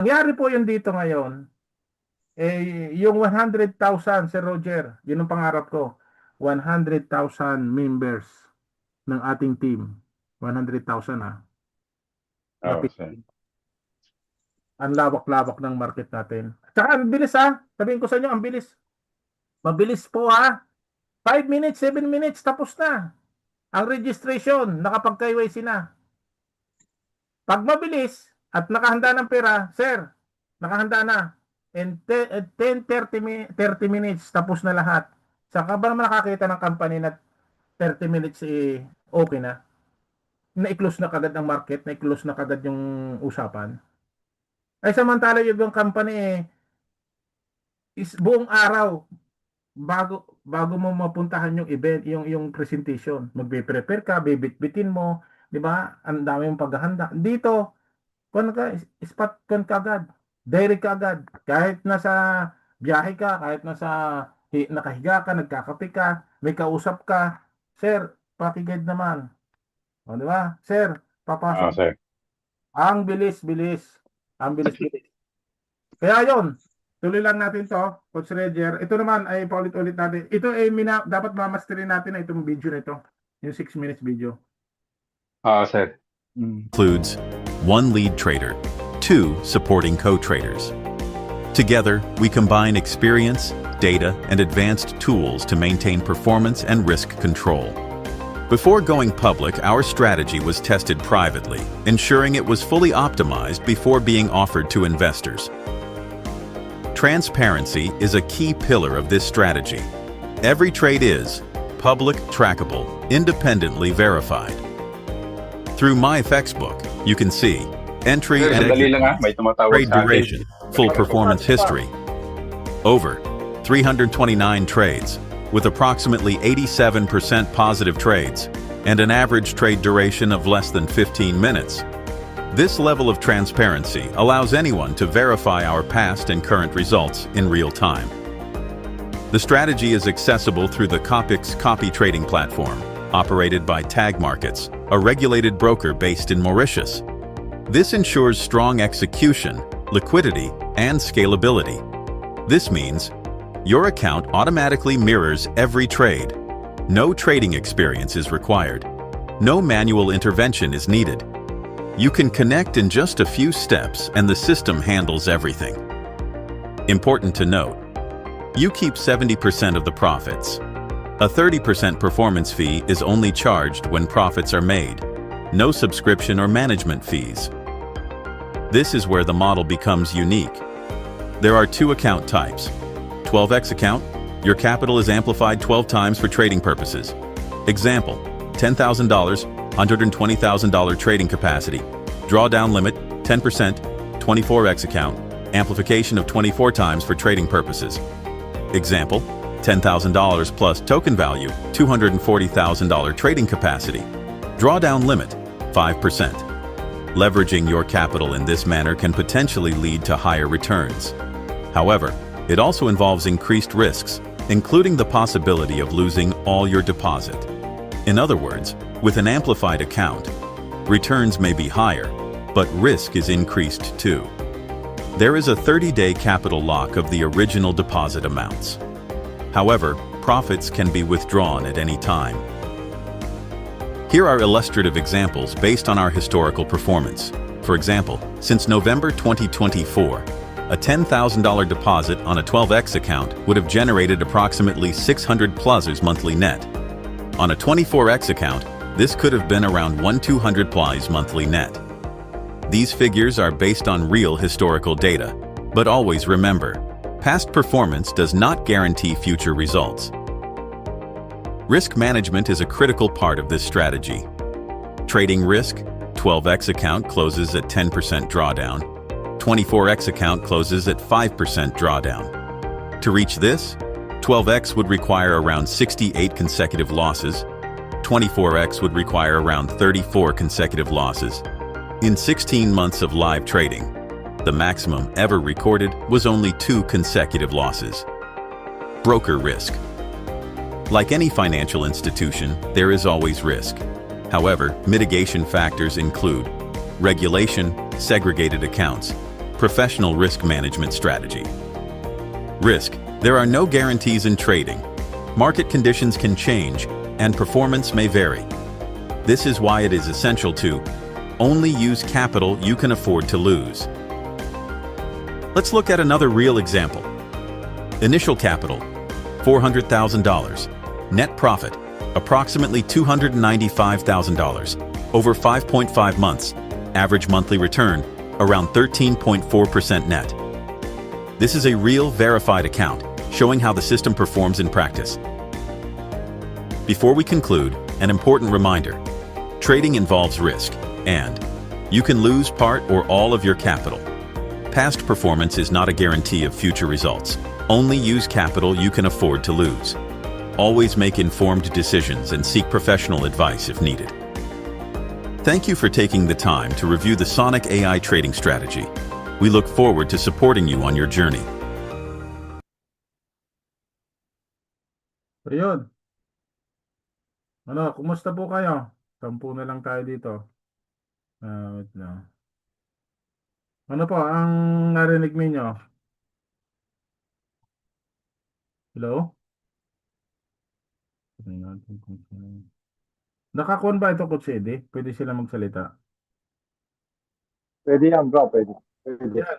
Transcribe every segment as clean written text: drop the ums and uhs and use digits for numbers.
Nangyari po yun dito ngayon, yung 100,000, Sir Roger, yun ang pangarap ko. 100,000 members ng ating team. 100,000 Oo, sir. Napili. Ang lawak-lawak ng market natin. Tsaka ang bilis Sabihin ko sa inyo, ang bilis. Mabilis po 5 minutes, 7 minutes, tapos na. Ang registration, nakapag-KYC na. Pag mabilis at nakahanda ng pera, sir, nakahanda na. In 10, 30 minutes, tapos na lahat. Saka ba naman nakakita ng company na 30 minutes okay na? Na-close na kagad ang market, na-close na kagad yung usapan. Ay samantala yung company is buong araw bago mo mapuntahan yung event, yung presentation. Magbe-prepare ka, bibit-bitin mo, 'di ba? Ang dami mong paghahanda. Dito, spot kon kagad. Direct kagad. Kahit nasa biyahe ka, kahit nakahiga ka, nagkakape ka, may kausap ka, sir, pakiguide naman. O, di ba? Sir, Oo, papasok. sir. Ang bilis-bilis. Ang bilis-bilis. Kaya yon, tuloy lang natin to, Coach Roger. Ito naman ay paulit-ulit natin. Ito ay dapat mamasterin natin na itong video na ito. Yung 6 minutes video. Oo, sir. Includes 1 lead trader, 2 supporting co-traders. Together, we combine experience, data, and advanced tools to maintain performance and risk control. Before going public, our strategy was tested privately, ensuring it was fully optimized before being offered to investors. Transparency is a key pillar of this strategy. Every trade is public, trackable, independently verified. Through MyFX book, you can see entry Sir, and sandali lang exit, may tumatawag trade sa akin. duration, full performance history. Over 329 trades, with approximately 87% positive trades, and an average trade duration of less than 15 minutes. This level of transparency allows anyone to verify our past and current results in real time. The strategy is accessible through the Copix copy trading platform, operated by Tag Markets, a regulated broker based in Mauritius. This ensures strong execution, liquidity, and scalability. This means your account automatically mirrors every trade. No trading experience is required. No manual intervention is needed. You can connect in just a few steps and the system handles everything. Important to note, you keep 70% of the profits. A 30% performance fee is only charged when profits are made. No subscription or management fees. This is where the model becomes unique. There are 2 account types. 12x account, your capital is amplified 12 times for trading purposes. Example, $10,000, $120,000 trading capacity. Drawdown limit, 10%, 24x account, amplification of 24 times for trading purposes. Example, $10,000 plus token value, $240,000 trading capacity. Drawdown limit, 5%. Leveraging your capital in this manner can potentially lead to higher returns. However, it also involves increased risks, including the possibility of losing all your deposit. In other words, with an amplified account, returns may be higher, but risk is increased too. There is a 30-day capital lock of the original deposit amounts. However, profits can be withdrawn at any time. Here are illustrative examples based on our historical performance. For example, since November 2024, a $10,000 deposit on a 12x account would have generated approximately $600 monthly net. On a 24x account, this could have been around $1,200 monthly net. These figures are based on real historical data, but always remember, past performance does not guarantee future results. Risk management is a critical part of this strategy. Trading risk, 12x account closes at 10% drawdown. 24x account closes at 5% drawdown. To reach this, 12x would require around 68 consecutive losses. 24x would require around 34 consecutive losses. In 16 months of live trading, the maximum ever recorded was only 2 consecutive losses. Broker risk. Like any financial institution, there is always risk. However, mitigation factors include regulation, segregated accounts, professional risk management strategy. Risk. There are no guarantees in trading. Market conditions can change, and performance may vary. This is why it is essential to only use capital you can afford to lose. Let's look at another real example. Initial capital, $400,000. Net profit, approximately $295,000. Over 5.5 months. Average monthly return, around 13.4% net. This is a real verified account, showing how the system performs in practice. Before we conclude, an important reminder. Trading involves risk, and you can lose part or all of your capital. Past performance is not a guarantee of future results. Only use capital you can afford to lose. Always make informed decisions and seek professional advice if needed. Thank you for taking the time to review the Sonic AI trading strategy. We look forward to supporting you on your journey. Ayun. Ano, kumusta po kayo? 10 na lang tayo dito. Wait lang. Ano po ang narinig ninyo? Hello? Nakakuan ba ito, Coach Eddie? Pwede sila magsalita. Pwede yan, bro. Pwede. Pwede. Yan.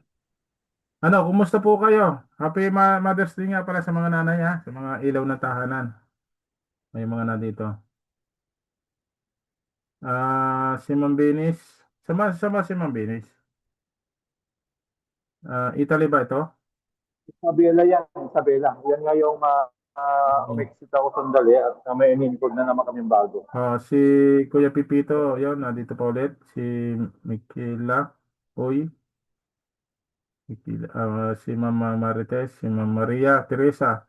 Ano, kumusta po kayo? Happy Mother's Day nga pala sa mga nanay ha, sa mga ilaw ng tahanan. May mga nandito. Si Ma'am Binis. Sama si Ma'am Binis. Italy ba ito? Isabela yan. Isabela. Yan nga yung umexit ako sandali at may in-include na naman kaming bago. Si Kuya Pipito, yun, nandito pa ulit. Si Mikila. Uy. Si Mama Marites, si Ma'am Maria Teresa.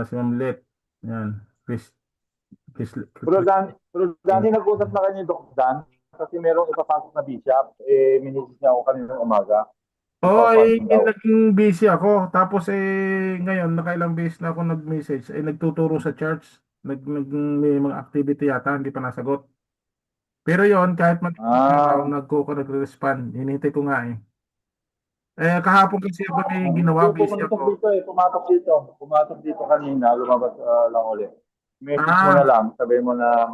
Si Ma'am Let. Yan. Pero Dan, nag-usap na kayo ni Doc Dan kasi merong ipapasok na bishop. Minisis niya ako kaninang umaga. Oo, naging busy ako. Tapos ngayon, nakailang beses na ako nag-message. Nagtuturo sa church. May mga activity yata, hindi pa nasagot. Pero yon kahit araw, nagre-respond. Hinihintay ko nga eh. Kahapon kasi ako may ginawa, busy ako. Pumatok dito kanina, lumabas lang ulit. Message mo na lang, sabihin mo na.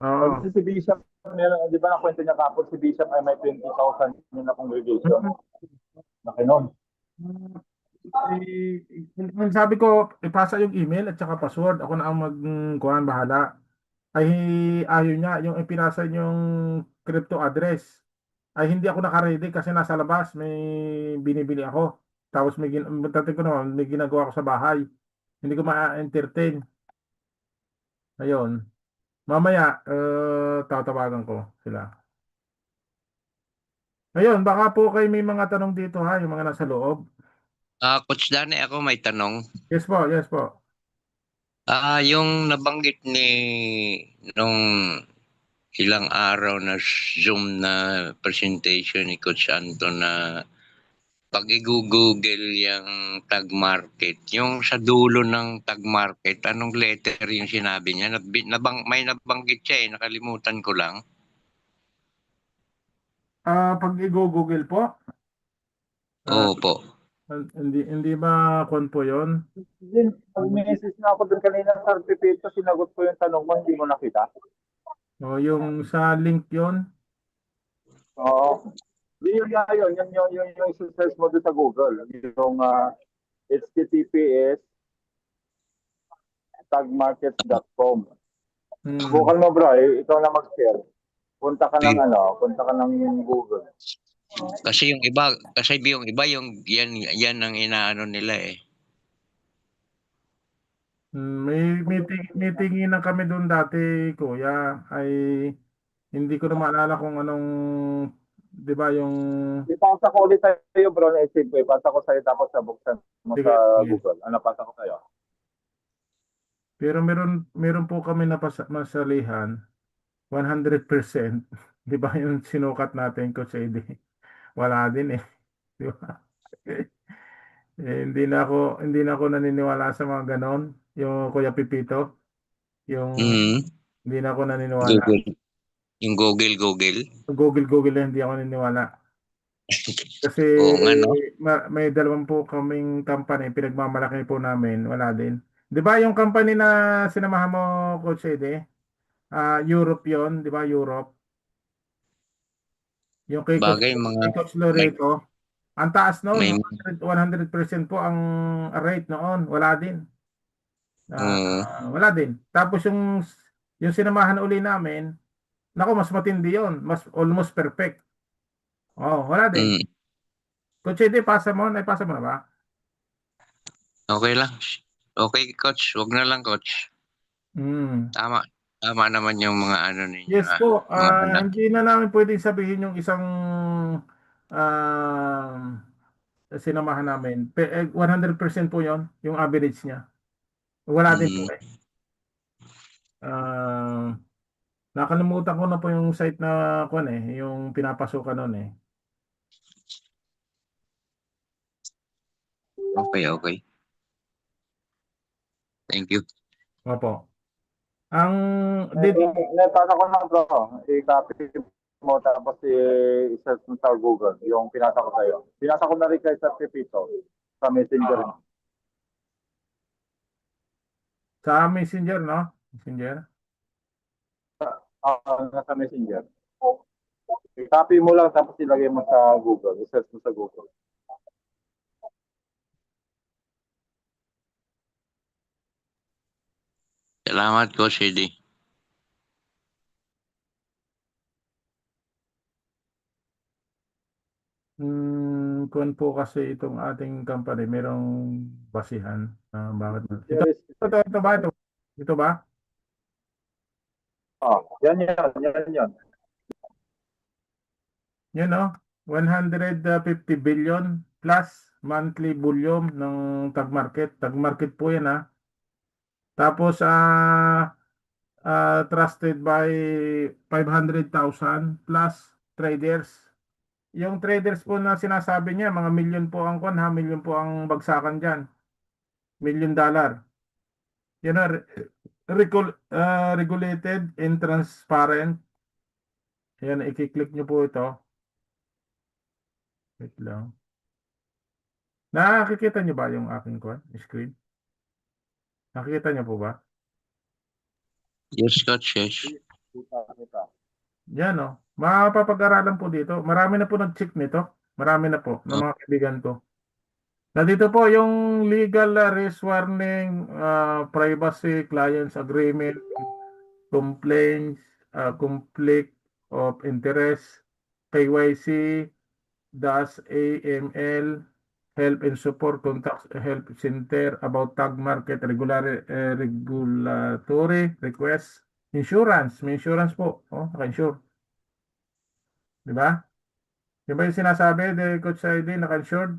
Kasi si Bishop, meron, di ba nakwento niya kapon si Bishop ay may 20,000 na congregation. Nakinon. Sabi ko, ipasa yung email at saka password. Ako na ang magkuhan, bahala. Ay ayaw niya, yung ipinasa yung crypto address. Ay hindi ako nakaready kasi nasa labas, may binibili ako. Tapos may ginagawa ko sa bahay. Hindi ko ma-entertain. Ayun. Mamaya, tatawagan ko sila. Ayun, baka po kayo may mga tanong dito ha, yung mga nasa loob. Coach Danny, ako may tanong. Yes po, yes po. Yung nabanggit nung ilang araw na Zoom na presentation ni Coach Anton na pag i-google yung tag market, yung sa dulo ng tag market, anong letter yung sinabi niya? May nabanggit siya nakalimutan ko lang. Pag i-google po? Opo. Hindi ba kon po yun? Pag-message na ako doon kanina sa Pipito, sinagot ko yung tanong mo, hindi mo nakita. Yung sa link yun? Oo. Yun yung search mo doon sa Google. Yung https tagmarkets.com. Bukan mo bro, ikaw na mag-share. Punta ka ng Google. Kasi yung iba yung yan ang inaano nila eh. May tingin na kami doon dati, kuya, ay hindi ko na maalala kung anong, di ba yung... Ipasa ko ulit sa'yo bro, na-save ko. Ipasa ko sa'yo tapos buksan mo sa Google. Ano pasa ko sa'yo? Pero meron po kami na masalihan, 100%. Di ba yung sinukat natin ko sa ID? Wala din eh. Di ba? Hindi na ako naniniwala sa mga ganon. Yung Kuya Pipito, yung hindi na ako naniniwala. Yung Google. Google lang, hindi ako naniniwala. Kasi Oo nga, no? may dalawang po kaming company, pinagmamalaki po namin, wala din. Di ba yung company na sinamahan mo, Coach Ede? Europe yon, di ba? Europe. Yung Bagay, mga kay Coach may, Loreto, ang taas noon, may, 100% po ang rate noon. Wala din. oo, Wala din. Tapos yung sinamahan uli namin, nako mas matindi yon, mas almost perfect. Oh, wala din. mm, Coach Ede, pasa mo, naipasa mo na ba? okay lang. Okay, coach. Wag na lang, coach. Hmm. Tama. Tama naman yung mga ano ninyo, Yes po, mga anak. hindi na namin pwedeng sabihin yung isang ah, sinamahan namin. 100% po yon yung average niya. Wala din po Mm, eh. Ah, nakalimutan ko na po yung site na kuan eh, yung pinapasukan noon eh. okay. Thank you. Opo. Ang dito, Napasa ko na bro. I-copy mo tapos i-search mo sa Google yung pinasa ko sa'yo. Pinasa ko na rin kay sa Pepito sa Messenger. sa Messenger, no? Messenger. Nasa Messenger. I-copy mo lang tapos ilagay mo sa Google. I-search mo sa Google. Salamat, Coach Eddie. Kuan po kasi itong ating company, merong basihan. Bakit? Ito, There is, ito ba? Ito ba? yan. Yun no, 150 billion plus monthly volume ng tag market. Tag market po yan ha. Tapos trusted by 500,000 plus traders. Yung traders po na sinasabi niya, mga milyon po ang kon ha, milyon po ang bagsakan diyan. Million dollar. Yan na, regulated and transparent. Yan, i-click nyo po ito. Wait lang. Nakikita nyo ba yung aking screen? Nakikita nyo po ba? Yes, Coach, yes. Kita. Yan o. Mapapag-aralan po dito. Marami na po nag-check nito. Marami na po ng Oh, mga kaibigan ko. Nandito po yung legal risk warning, privacy, clients agreement, complaints, conflict of interest, KYC, DAS, AML, help and support, contact help center about tag market, regulatory requests, insurance, may insurance po. Oh, naka-insure. Di ba? Di ba yung sinasabi, de Coach ID, naka-insured?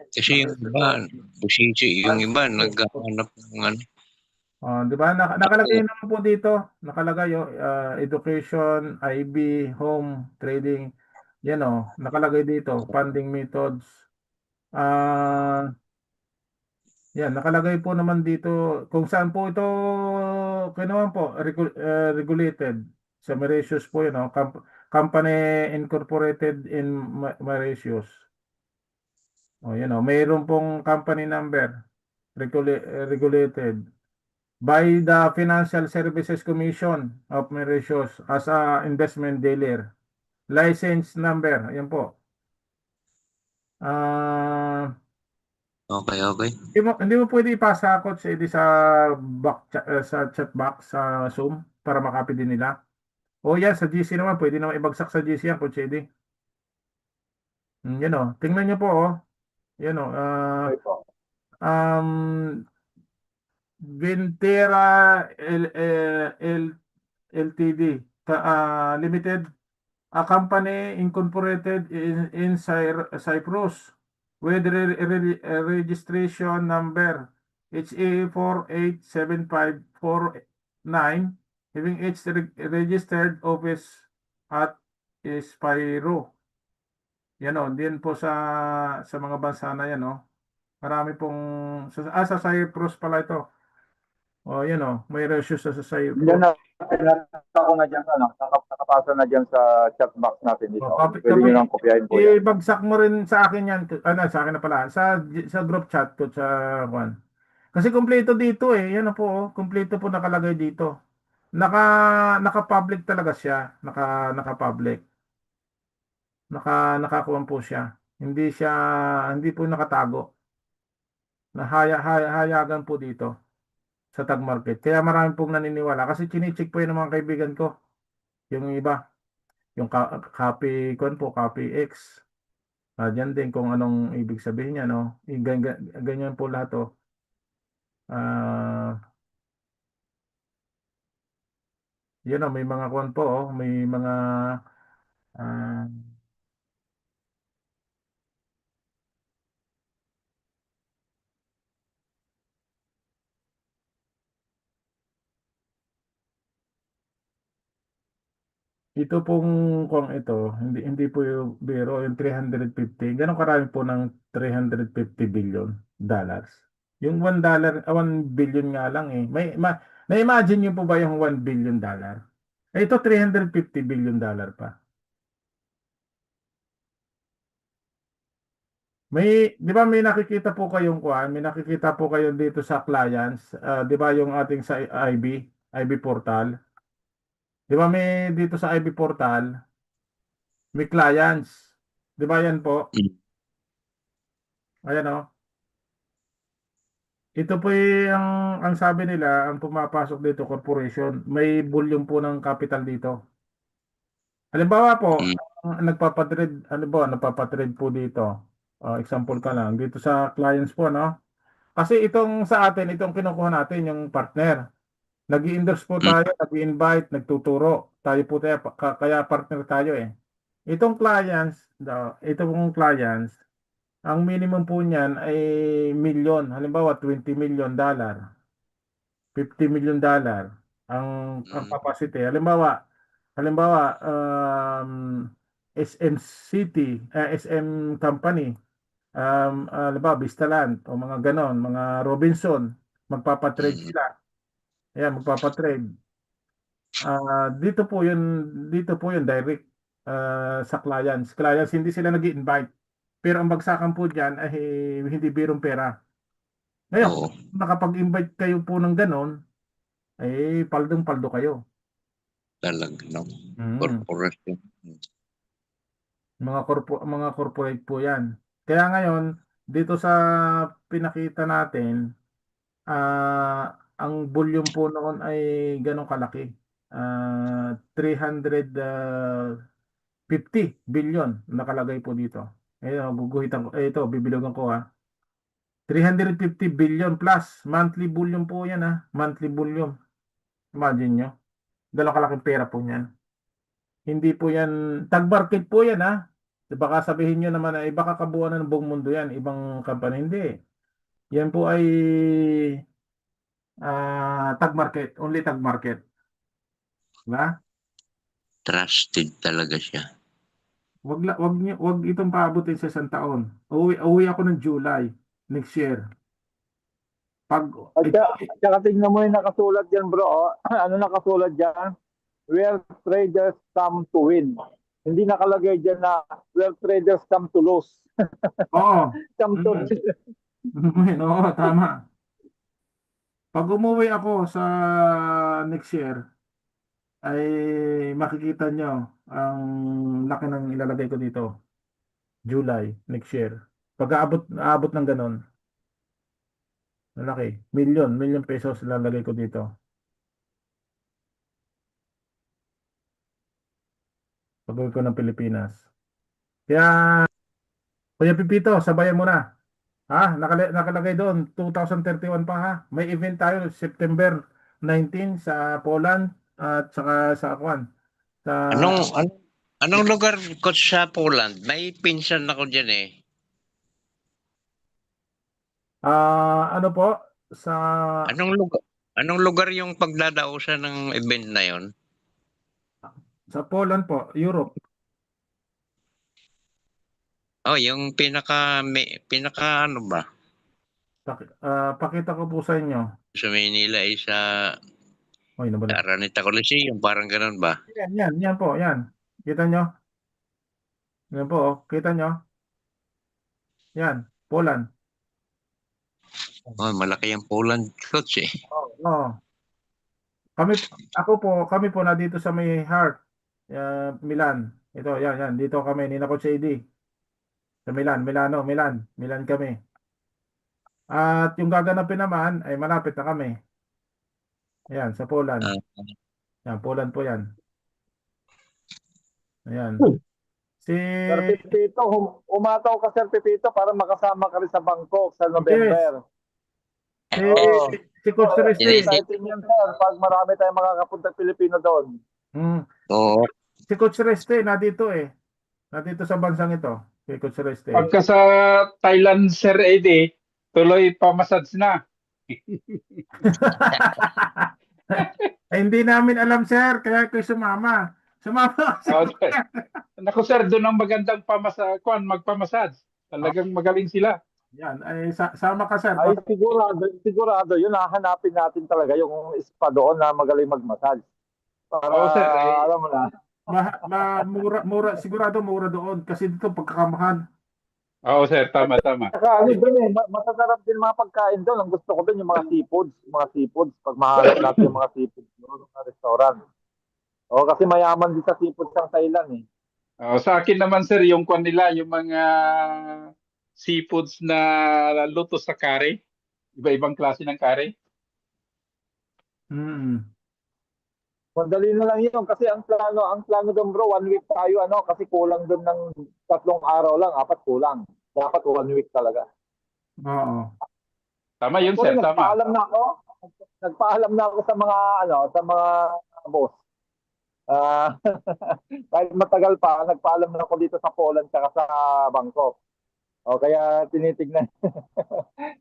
Kasi yung Naka-insured iba, po. busisi, yung iba, naghahanap ng ano. Di ba? Nakalagay naman po dito, nakalagay education, IB, home, trading. Yan nakalagay dito, funding methods. Yan, nakalagay po naman dito kung saan po ito kinuha po, regulated sa Mauritius po yun, company incorporated in Mauritius. Yan mayroon pong company number, regulated by the Financial Services Commission of Mauritius as a investment dealer. License number, ayan po. Okay. Hindi mo pwede ipasa ako sa chat box sa Zoom para makapit din nila. O yan, sa GC naman, pwede naman ibagsak sa GC yan, Coach Eddie. Yan tingnan nyo po Yan Okay po. um, Ventera LTD Limited, a company incorporated in Cyprus with registration number HA487549, having its registered office at Spiro. Yan din po sa mga bansa na yan Marami pong sa Cyprus pala ito. O, yan o. May ratio sa sa'yo Yan po. na, pinasa ko na dyan, nakapasa na dyan sa chat box natin O, dito. Pwede nyo lang kopyahin po yan. ibagsak mo rin sa akin yan. Ano, sa akin na pala. Sa group chat ko sa Juan. Kasi kumpleto dito eh. Yan na po. Oh. Kumpleto po nakalagay dito. Naka, naka-public talaga siya. Naka-public. Nakakuha po siya. Hindi po nakatago. Hayagan po dito sa tag market. Kaya marami pong naniniwala kasi chinicheck po yun ng mga kaibigan ko. Yung iba, yung copy kon po, copy X. Diyan din kung anong ibig sabihin niya, no? Ganyan po lahat, oh. Ah, yun, oh, may mga kon po, oh. May mga ah, ito pong kung ito, hindi po yung biro, yung 350. Ganun karami po ng 350 billion dollars. Yung $1, 1 billion nga lang eh. Na-imagine niyo po ba yung $1 billion? Ito 350 billion pa. Di ba may nakikita po kayong kuan, may nakikita po kayo dito sa clients, di ba yung ating sa IB portal? Di ba may dito sa IB portal, may clients. Di ba yan po? Mm. Ayan o. Ito po ang sabi nila, ang pumapasok dito, corporation, may volume po ng capital dito. Halimbawa po, Mm. nagpapatrade po dito. Example ka lang, dito sa clients po, no? Kasi itong sa atin, itong kinukuha natin, yung partner. Nag-i-endorse po Mm. tayo, nag-i-invite, nagtuturo. Tayo po tayo, kaya partner tayo eh. Itong clients, ang minimum po niyan ay milyon. Halimbawa, $20 million, $50 million ang Mm. capacity. Halimbawa, SM City, SM Company, halimbawa, Vistaland, o mga ganon, mga Robinson, magpapatrade Mm. sila. Ayan, magpapatrade. Dito po yun direct sa clients. Clients, hindi sila nag-invite. Pero ang bagsakan po dyan ay hindi birong pera. Ngayon, Oo, kung nakapag-invite kayo po ng ganon, paldong-paldo kayo. talaga, no? Mm. Corporation. Mga corporate po yan. Kaya ngayon, dito sa pinakita natin, ang volume po noon ay ganong kalaki. 350 billion nakalagay po dito. Ayun, guguhitan ko. Ito, bibilugan ko ha. 350 billion plus monthly volume po yan ha. Monthly volume. Imagine nyo. Ganong kalaking pera po yan. Hindi po yan, tag market po yan ha. Baka sabihin nyo naman na baka kabuuan ng buong mundo yan, ibang company. Hindi. Yan po ay tag market, only tag market. Diba? Trusted talaga siya. Wag itong paabutin sa 1 taon. Uwi ako ng July next year. Pag At ito, saka tingnan mo yung nakasulat dyan, bro. Oh. Ano nakasulat dyan? Where traders come to win. Hindi nakalagay dyan na where traders come to lose. oo. Come to Mm. Oo, tama. Pag umuwi ako sa next year, ay makikita nyo ang laki ng ilalagay ko dito. July next year. Pag aabot ng ganun, malaki. Million pesos ilalagay ko dito. Pag-uwi ko ng Pilipinas. Kaya, Kuya Pipito, sabayan mo na. Nakalagay doon, 2031 pa ha. May event tayo September 19 sa Poland at saka sa Akwan. Sa Anong lugar ko sa Poland? May pinsan ako diyan eh. ano po sa Anong lugar? Anong lugar yung pagdadausan ng event na yon? Poland po, Europe. Oh, yung pinaka ano ba? Pakita ko po sa inyo. Sa Manila ay sa Oy, nabalik. Araneta Coliseum, parang ganun ba? Yan po, yan. Kita nyo? Yan po, oh. Kita nyo? Yan, Poland. Oh, malaki ang Poland coach eh. Oh, kami, kami po na dito sa may Heart, Milan. Ito, yan. Dito kami, ni Coach AD. Sa Milan kami. At yung gaganapin naman ay malapit na kami. Ayan, sa Poland. Ah, Yan, Poland po yan. Ayan. Si, Sir Pipito, umataw ka Sir Pipito para makasama ka rin sa Bangkok sa yes, November. si, Oo. si Coach Resti. Exciting yan sir, pag marami tayong makakapunta Pilipino doon. Hmm, oo. si Coach Resti, nandito eh. Nandito sa bansang ito. Si Coach Resti. Pagka sa Thailand, Sir Eddie, tuloy pa-massage na. Eh, hindi namin alam, sir. Kaya ko sumama. Sumama ako, Oh, sir. naku sir, doon ang magandang magpa-massage. Talagang magaling sila. Yan. Ay, sama ka, sir. Ay sigurado yun, hahanapin natin talaga yung spa doon na magaling mag-massage. Para Oo sir, alam mo na. Mura, sigurado mura doon. Kasi dito pagkakamahal. oo sir, tama. Saka ano doon masasarap din mga pagkain doon. Ang gusto ko doon yung mga seafoods. Pag mahanap natin yung mga seafoods doon sa restaurant. O kasi mayaman din sa seafoods ang Thailand eh. Sa akin naman sir, yung kwan nila, yung mga seafoods na luto sa kare, iba-ibang klase ng kare. Hmm. Madali na lang yun kasi ang plano doon bro, 1 week tayo kasi kulang doon ng 3 araw lang, 4 kulang. Dapat 1 week talaga. Oo. Tama yun Sorry, sir, tama. Nagpaalam na ako sa mga boss. Ah, kahit matagal pa, nagpaalam na ako dito sa Poland at sa Bangkok. O kaya tinitignan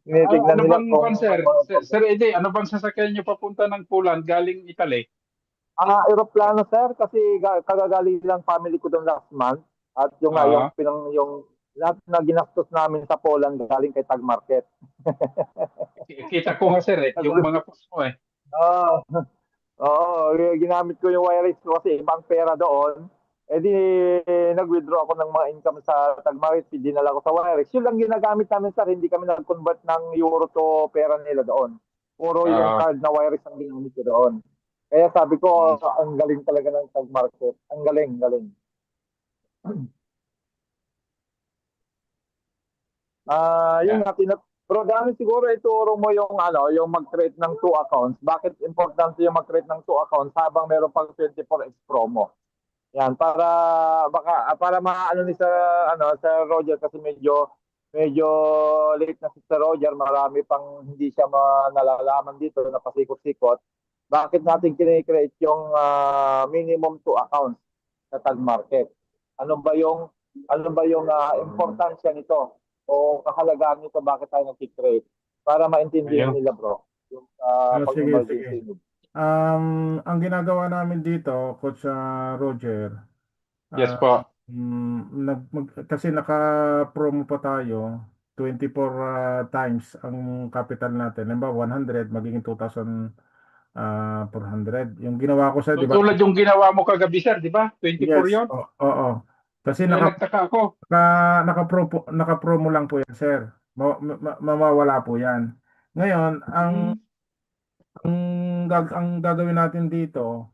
tinitignan Ano nila bang kung kwan sir? Sir Eddie, ano bang sasakyan nyo papunta ng Poland galing Italy? aeroplano sir kasi kagagaling lang family ko doon last month at yung nga Ah, yung lahat na ginastos namin sa Poland galing kay Tag Market. kita ko nga sir yung mga post mo eh. Oo. Oo, ginamit ko yung wireless ko kasi ibang pera doon. Eh di nag-withdraw ako ng mga income sa Tagmarit, dinala ko sa wireless. Yun lang ginagamit namin sir, hindi kami nag-convert ng euro to pera nila doon. Puro yung Ah, card na wireless ang ginamit ko doon. Kaya sabi ko, mm, ang galing talaga ng Tagmarket. Ang galing. Yun yeah. nga, pero dami siguro ituro mo yung mag-create ng 2 accounts. Bakit importante yung mag-create ng 2 accounts habang meron pang 24x promo? Yan para maano ni sa Roger kasi medyo late na si Sir Roger, marami pang hindi siya nalalaman dito na pasikot-sikot. Bakit natin kine-create yung minimum 2 accounts sa Tag Market? Ano ba yung importansya nito o kahalagahan nito, bakit tayo nag-create? Para maintindihan Ayun. nila bro yung pag Sige. emergency need. Ang ginagawa namin dito, Coach Roger, Yes ah, po. kasi naka-promo pa tayo, 24 times ang capital natin. Halimbawa, 100, magiging 2,400. Yung ginawa ko sa, di ba? Tulad yung ginawa mo kagabi sir, di ba? 24 Yes, yon. oo. Kasi Kaya nagtaka ako. naka-promo lang po yan, sir. Mawawala po yan. Ngayon, Hmm. ang gagawin natin dito,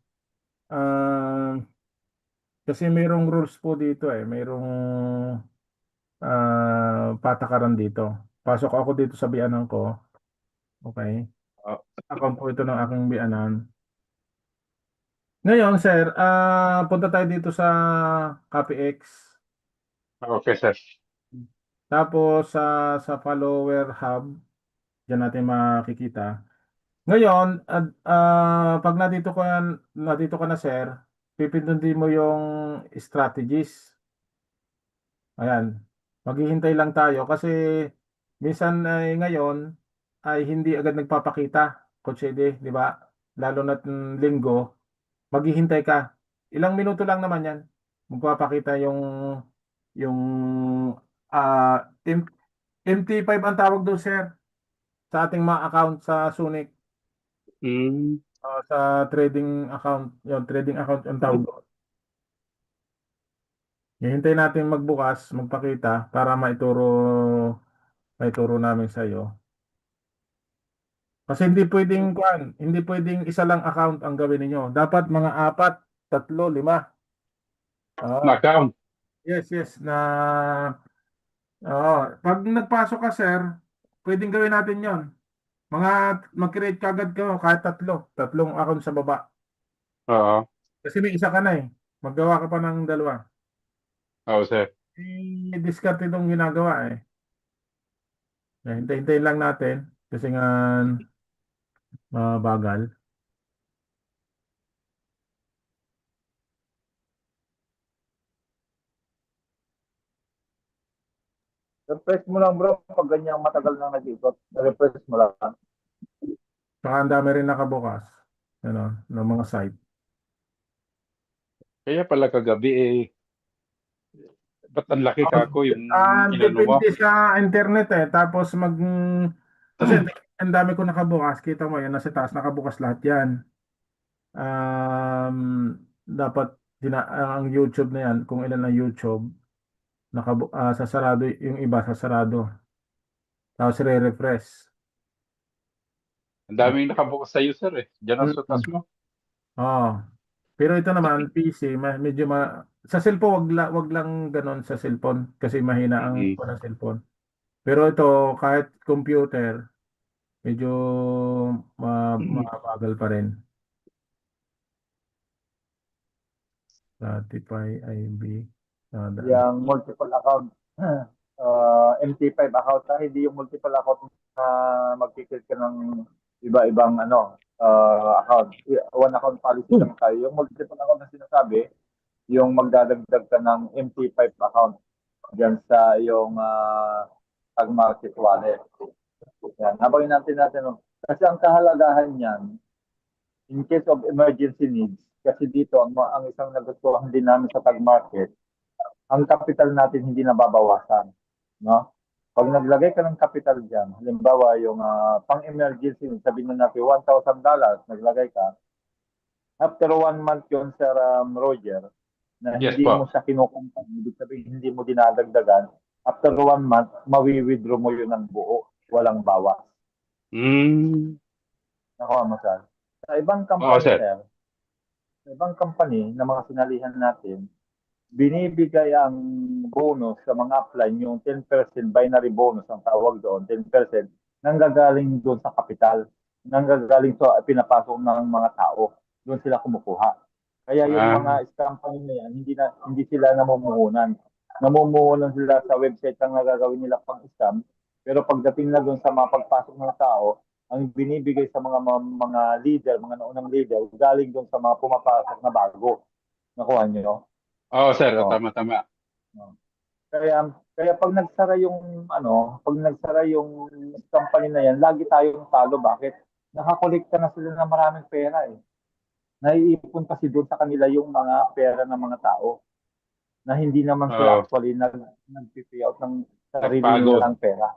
ah, kasi mayroong rules po dito eh. Mayroong patakaran dito. Pasok ako dito sa biyanan ko. Okay. Oh, Account po ito ng aking biyanan. Ngayon, sir, punta tayo dito sa CopyX. okay sir. Tapos sa follower hub, diyan natin makikita. Ngayon, pag nandito ka na sir, pipindutin mo yung strategies. Ayan. Maghihintay lang tayo kasi minsan ay ngayon ay hindi agad nagpapakita, Coach Ede, di ba? Lalo na linggo, maghihintay ka. Ilang minuto lang naman yan. Magpapakita yung MT5 ang tawag doon, sir. sa ating mga account sa Sunik, Mm. sa trading account, yung trading account yung tawag doon. Hihintay natin magbukas, magpakita para maituro namin sa iyo. Kasi hindi pwedeng isa lang account ang gawin ninyo. Dapat mga apat, tatlo, lima. Ah, Na-account. yes, yes, pag nagpasok ka, sir, pwedeng gawin natin 'yon. Mga mag-create kagad kayo kahit tatlong account sa baba. Oo. Kasi may isa ka na eh. Maggawa ka pa ng dalawa. Oo, sir. Discard itong ginagawa eh. Hintay-hintayin lang natin kasi nga bagal. Refresh mo lang bro, pag ganyan matagal na nag-ikot, refresh mo lang. Saka ang dami rin nakabukas. Ano, ng mga site. Kaya pala kagabi ba't ang laki Tapos, kako yung inano mo? depende sa internet eh. Tapos kasi ang dami ko nakabukas. Kita mo yan, nasa taas, nakabukas lahat yan. Um, dapat ang YouTube na yan, kung ilan ang YouTube, sasarado, yung iba sasarado. Tapos re-refresh. Ang daming nakabukas sa user Diyan ang sutas Mm. mo. Oh. Pero ito naman, PC, sa cellphone, wag lang ganon sa cellphone kasi mahina ang Mm. ng cellphone. Pero ito, kahit computer, medyo mabagal pa rin. Spotify, IB. Yung multiple account, MT5 account, hindi yung multiple account na mag-create ka ng iba-ibang account. One account policy lang tayo. Yung multiple account na sinasabi, yung magdadagdag ka ng MT5 account dyan sa yung tag market wallet. Yan. Habangin natin. No? Kasi ang kahalagahan niyan, in case of emergency needs, kasi dito, ang isang nagustuhan din namin sa tag market, ang capital natin hindi nababawasan. No? Pag naglagay ka ng capital dyan, halimbawa yung pang-emergency, sabihin na natin $1,000, naglagay ka, after 1 month yun, Sir Roger, na Yes hindi mo po. siya kinukumpang, ibig sabihin hindi mo dinadagdagan, after 1 month, mawi-withdraw mo yun ng buo, walang bawas. Mm. Nakuha mo, sir. Sa ibang Oo, company, sir. sir, sa ibang company na mga sinalihan natin, binibigay ang bonus sa mga upline, yung 10% binary bonus ang tawag doon, 10%, nanggagaling doon sa kapital, nanggagaling sa pinapasok ng mga tao. Doon sila kumukuha. Kaya yung Ah, mga company na yan, hindi sila namumuhunan. Namumuhunan sila sa website ang nagagawin nila pang scam. Pero pagdating na doon sa mga pagpasok ng tao, ang binibigay sa mga leader, mga naunang leader, galing doon sa mga pumapasok na bago. Nakuha nyo? oo, sir. Oh. Tama. Oh. Kaya pag nagsara yung company na yan, lagi tayong talo. Bakit? Nakakolekta na sila ng maraming pera eh. Naiipon kasi doon sa kanila yung mga pera ng mga tao na hindi naman sila Oo. actually nag-pay out ng sarili Nagpagod. nilang pera.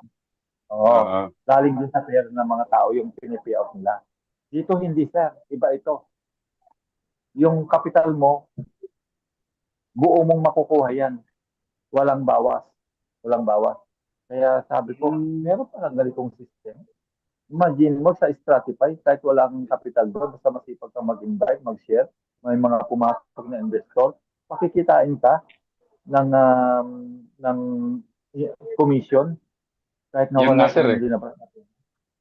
Oo. Oo. Galing doon sa pera ng mga tao yung pinipay out nila. Dito hindi sir. Iba ito. Yung capital mo, buo mong makukuha yan. Walang bawas. Walang bawas. Kaya sabi ko, Mm. meron pa lang ganitong system. Imagine mo sa Stratify, kahit wala kang capital doon, basta masipag kang mag-invite, mag-share, may mga pumasok na investor, pakikitain ka ng commission kahit na Yun nga, wala sir kang linabas.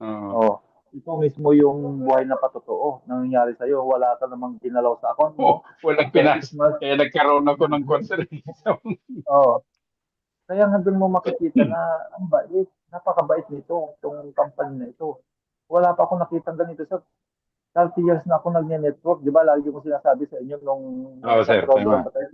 Oo. Oh, ito mismo yung buhay na patotoo na nangyari sa'yo. Wala ka namang ginalaw sa account mo. Walang After pinas. 6 months, Kaya nagkaroon ako ng concert. oh, kaya nga doon mo makikita na ang bait, napakabait nito, itong company na ito. Wala pa akong nakita ganito sa 30 years na ako nagne-network, di ba? Lagi ko sinasabi sa inyo nung Oo, nasa sir. crowd 1 Tama. pa tayo,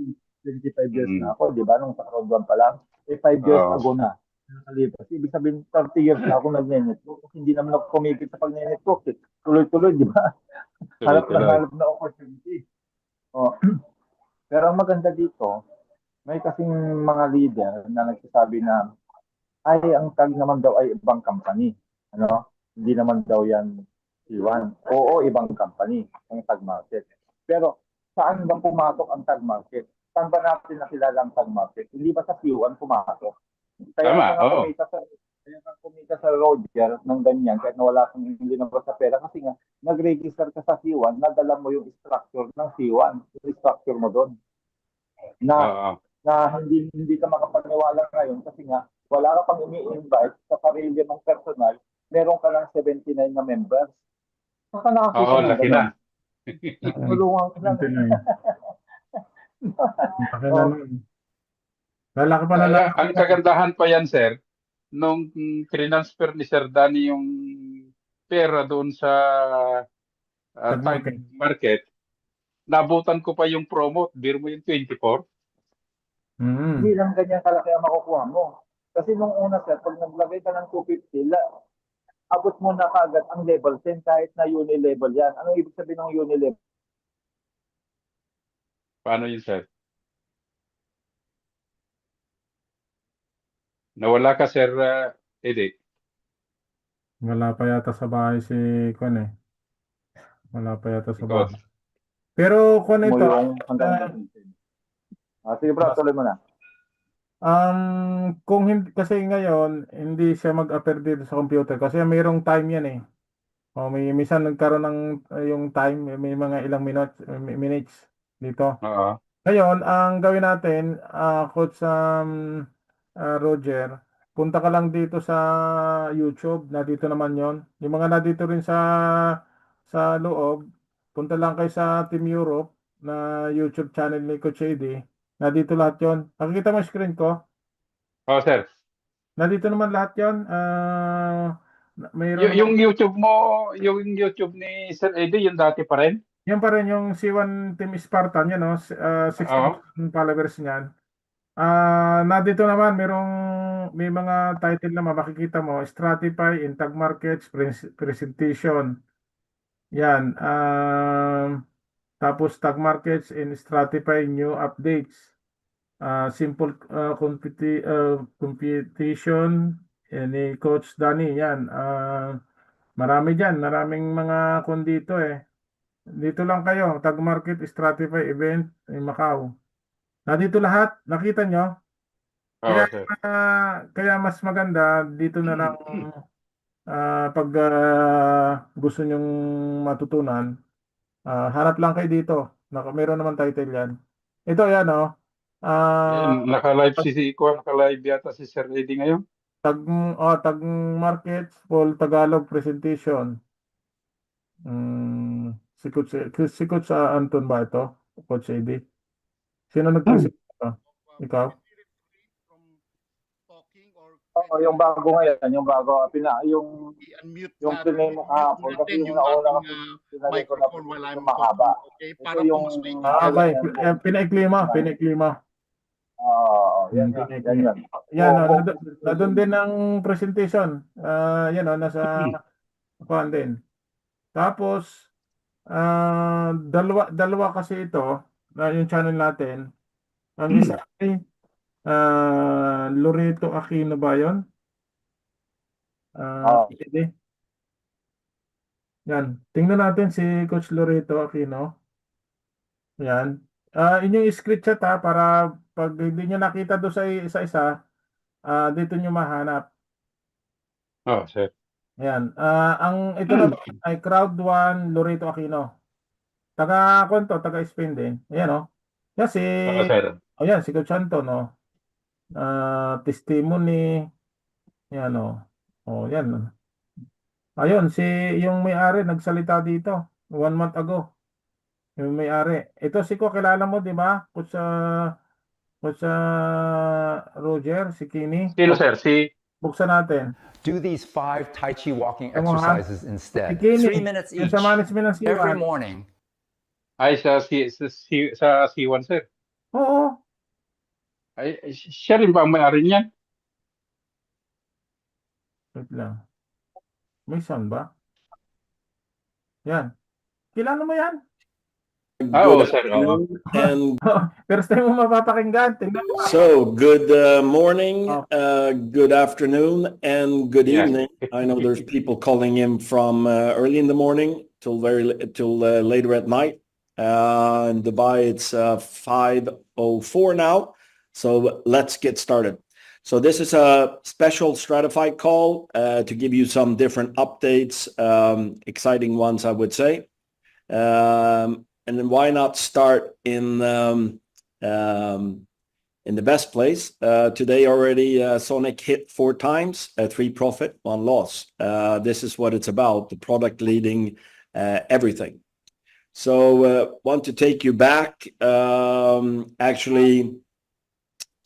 25 years Mm. na ako, di ba? Nung sa crowd 1 pa lang, 5 years Oo. ago na. Nakalipas. Ibig sabihin, 30 years na ako nagne-network. Hindi naman ako kumigil sa pag-network. Eh. Tuloy-tuloy, di ba? Hanap ng Tuloy-tuloy. hanap na opportunity. Oh. Pero ang maganda dito, may kasing mga leader na nagsasabi na ay ang tag naman daw ay ibang company. Ano? Hindi naman daw yan Iwan. Oo, ibang company ang tag market. Pero saan ba pumatok ang tag market? Saan ba natin nakilala ang tag market? Hindi ba sa Q1 pumatok? Kaya ka Tama, nga oo. kumita sa Roger ng ganyan kahit nawala kang hindi na sa pera kasi nga nag-register ka sa C1, nadala mo yung structure ng C1, yung structure mo doon na Oo. na hindi ka makapaniwala ngayon kasi nga wala ka pang ini-invite sa sarili mong personal, meron ka lang 79 na members. Saan ka Oo, nakakita ng laki gano'n? na. Tulungan ka lang. 29. Laki na Oh, nun. Lalaki pa na Ang lalaki yan. kagandahan pa yan, sir, nung transfer ni Sir Danny yung pera doon sa Tag tag market. market, nabutan ko pa yung promote. Biro mo yung 24. hindi Mm. lang ganyan kalaki ang makukuha mo. Kasi nung una, sir, pag naglagay ka ng 250, abot mo na kaagad ang level 10 kahit na uni-level yan. Anong ibig sabihin ng uni-level? Paano yun, sir? Nawala ka, Sir Eddie. Wala pa yata sa bahay si Kon eh. Wala pa yata sa Ikaw. bahay. Pero Kon Mo ito, yung hanggang 19. Sige bro, tuloy mo na. kung hindi, kasi ngayon, hindi siya mag-appear dito sa computer kasi mayroong time yan eh. O may minsan nagkaroon ng yung time, may mga ilang minutes dito. Oo. Ngayon, ang gawin natin, Coach Roger, punta ka lang dito sa YouTube, na dito naman yon. Yung mga na dito rin sa loob, punta lang kayo sa Team Europe na YouTube channel ni Coach AD. Na dito lahat yon. Nakikita mo yung screen ko? Oh, sir. Na dito naman lahat yon. Mayroon naman. Yung YouTube mo, yung YouTube ni Sir Eddie, yung dati pa rin? Yan pa rin yung C1 Team Spartan, yan no? Oo. 6,000 followers niyan. Na dito naman may mga title naman makikita mo, Stratify in Tag Markets Presentation. Yan. Tapos Tag Markets in Stratify New Updates. Simple competition ni Coach Danny. Yan. Marami dyan. Maraming mga kondito eh. Dito lang kayo. Tag Market Stratify Event in Macau. Dito lahat. Nakita nyo? Kaya, Oo, sir. kaya mas maganda dito na lang pag gusto nyong matutunan, hanap lang kayo dito. Meron naman title yan. Ito yan oh. Ayan, Ah, naka-live naka-live yata si Sir Eddie ngayon. tag tag markets full Tagalog presentation. Si Coach Anton ba ito? Coach AD. Sino nag-present ito? Ikaw? Oo, yung bago ngayon, yung bago, yung pinay mo kahapon, kasi yung nauna kasi pinagay ko na presentation mahaba. Ito yung Okay, pinaikli mo, yan. pinaikli mo. Yan, yan, Pinaikli. yan. Yan, Presentation. nandun din ang presentation. Yan, nasa kuhaan din. Tapos, dalawa kasi ito, yung channel natin. Ang isa ay Loreto Aquino ba yun? Oo. Hindi. Yan, tingnan natin si Coach Loreto Aquino. Yan. Inyong screenshot ha, para pag hindi nyo nakita doon sa isa-isa, dito nyo mahanap. Oh, sir. Ayan. Ang ito na ay Crowd 1 Loreto Aquino. Taga Spain din. Ayan oh. Yan si Oo, sir. Ayan si Coach Anton no. Testimony. Yan oh. Oh, yan. Ayun yung may-ari nagsalita dito 1 month ago. Yung may-ari. Ito si ko kilala mo 'di ba? Coach Roger, si Kini. Sino, sir? Buksan natin. Do these 5 Tai Chi walking Tama mo ha? exercises Si instead. Kini. 3 minutes Yung each. sa management ng Every C1. morning. Ay, sa C1, sir. Oo. Ay, siya rin ba ang may-ari niyan? Wait lang. May sound ba? Yan. Kilala mo yan? Oo, Good sir. Oo. afternoon and First time mo mapapakinggan. Tingnan mo. so good morning, Oh. good afternoon, and good Yes. evening. I know there's people calling in from early in the morning till later at night. In Dubai, it's 5:04 now. So let's get started. So this is a special stratified call to give you some different updates, exciting ones, I would say. And then why not start in the best place? Today already, Sonic hit 4 times, 3 profit, 1 loss. This is what it's about, the product leading everything. So want to take you back actually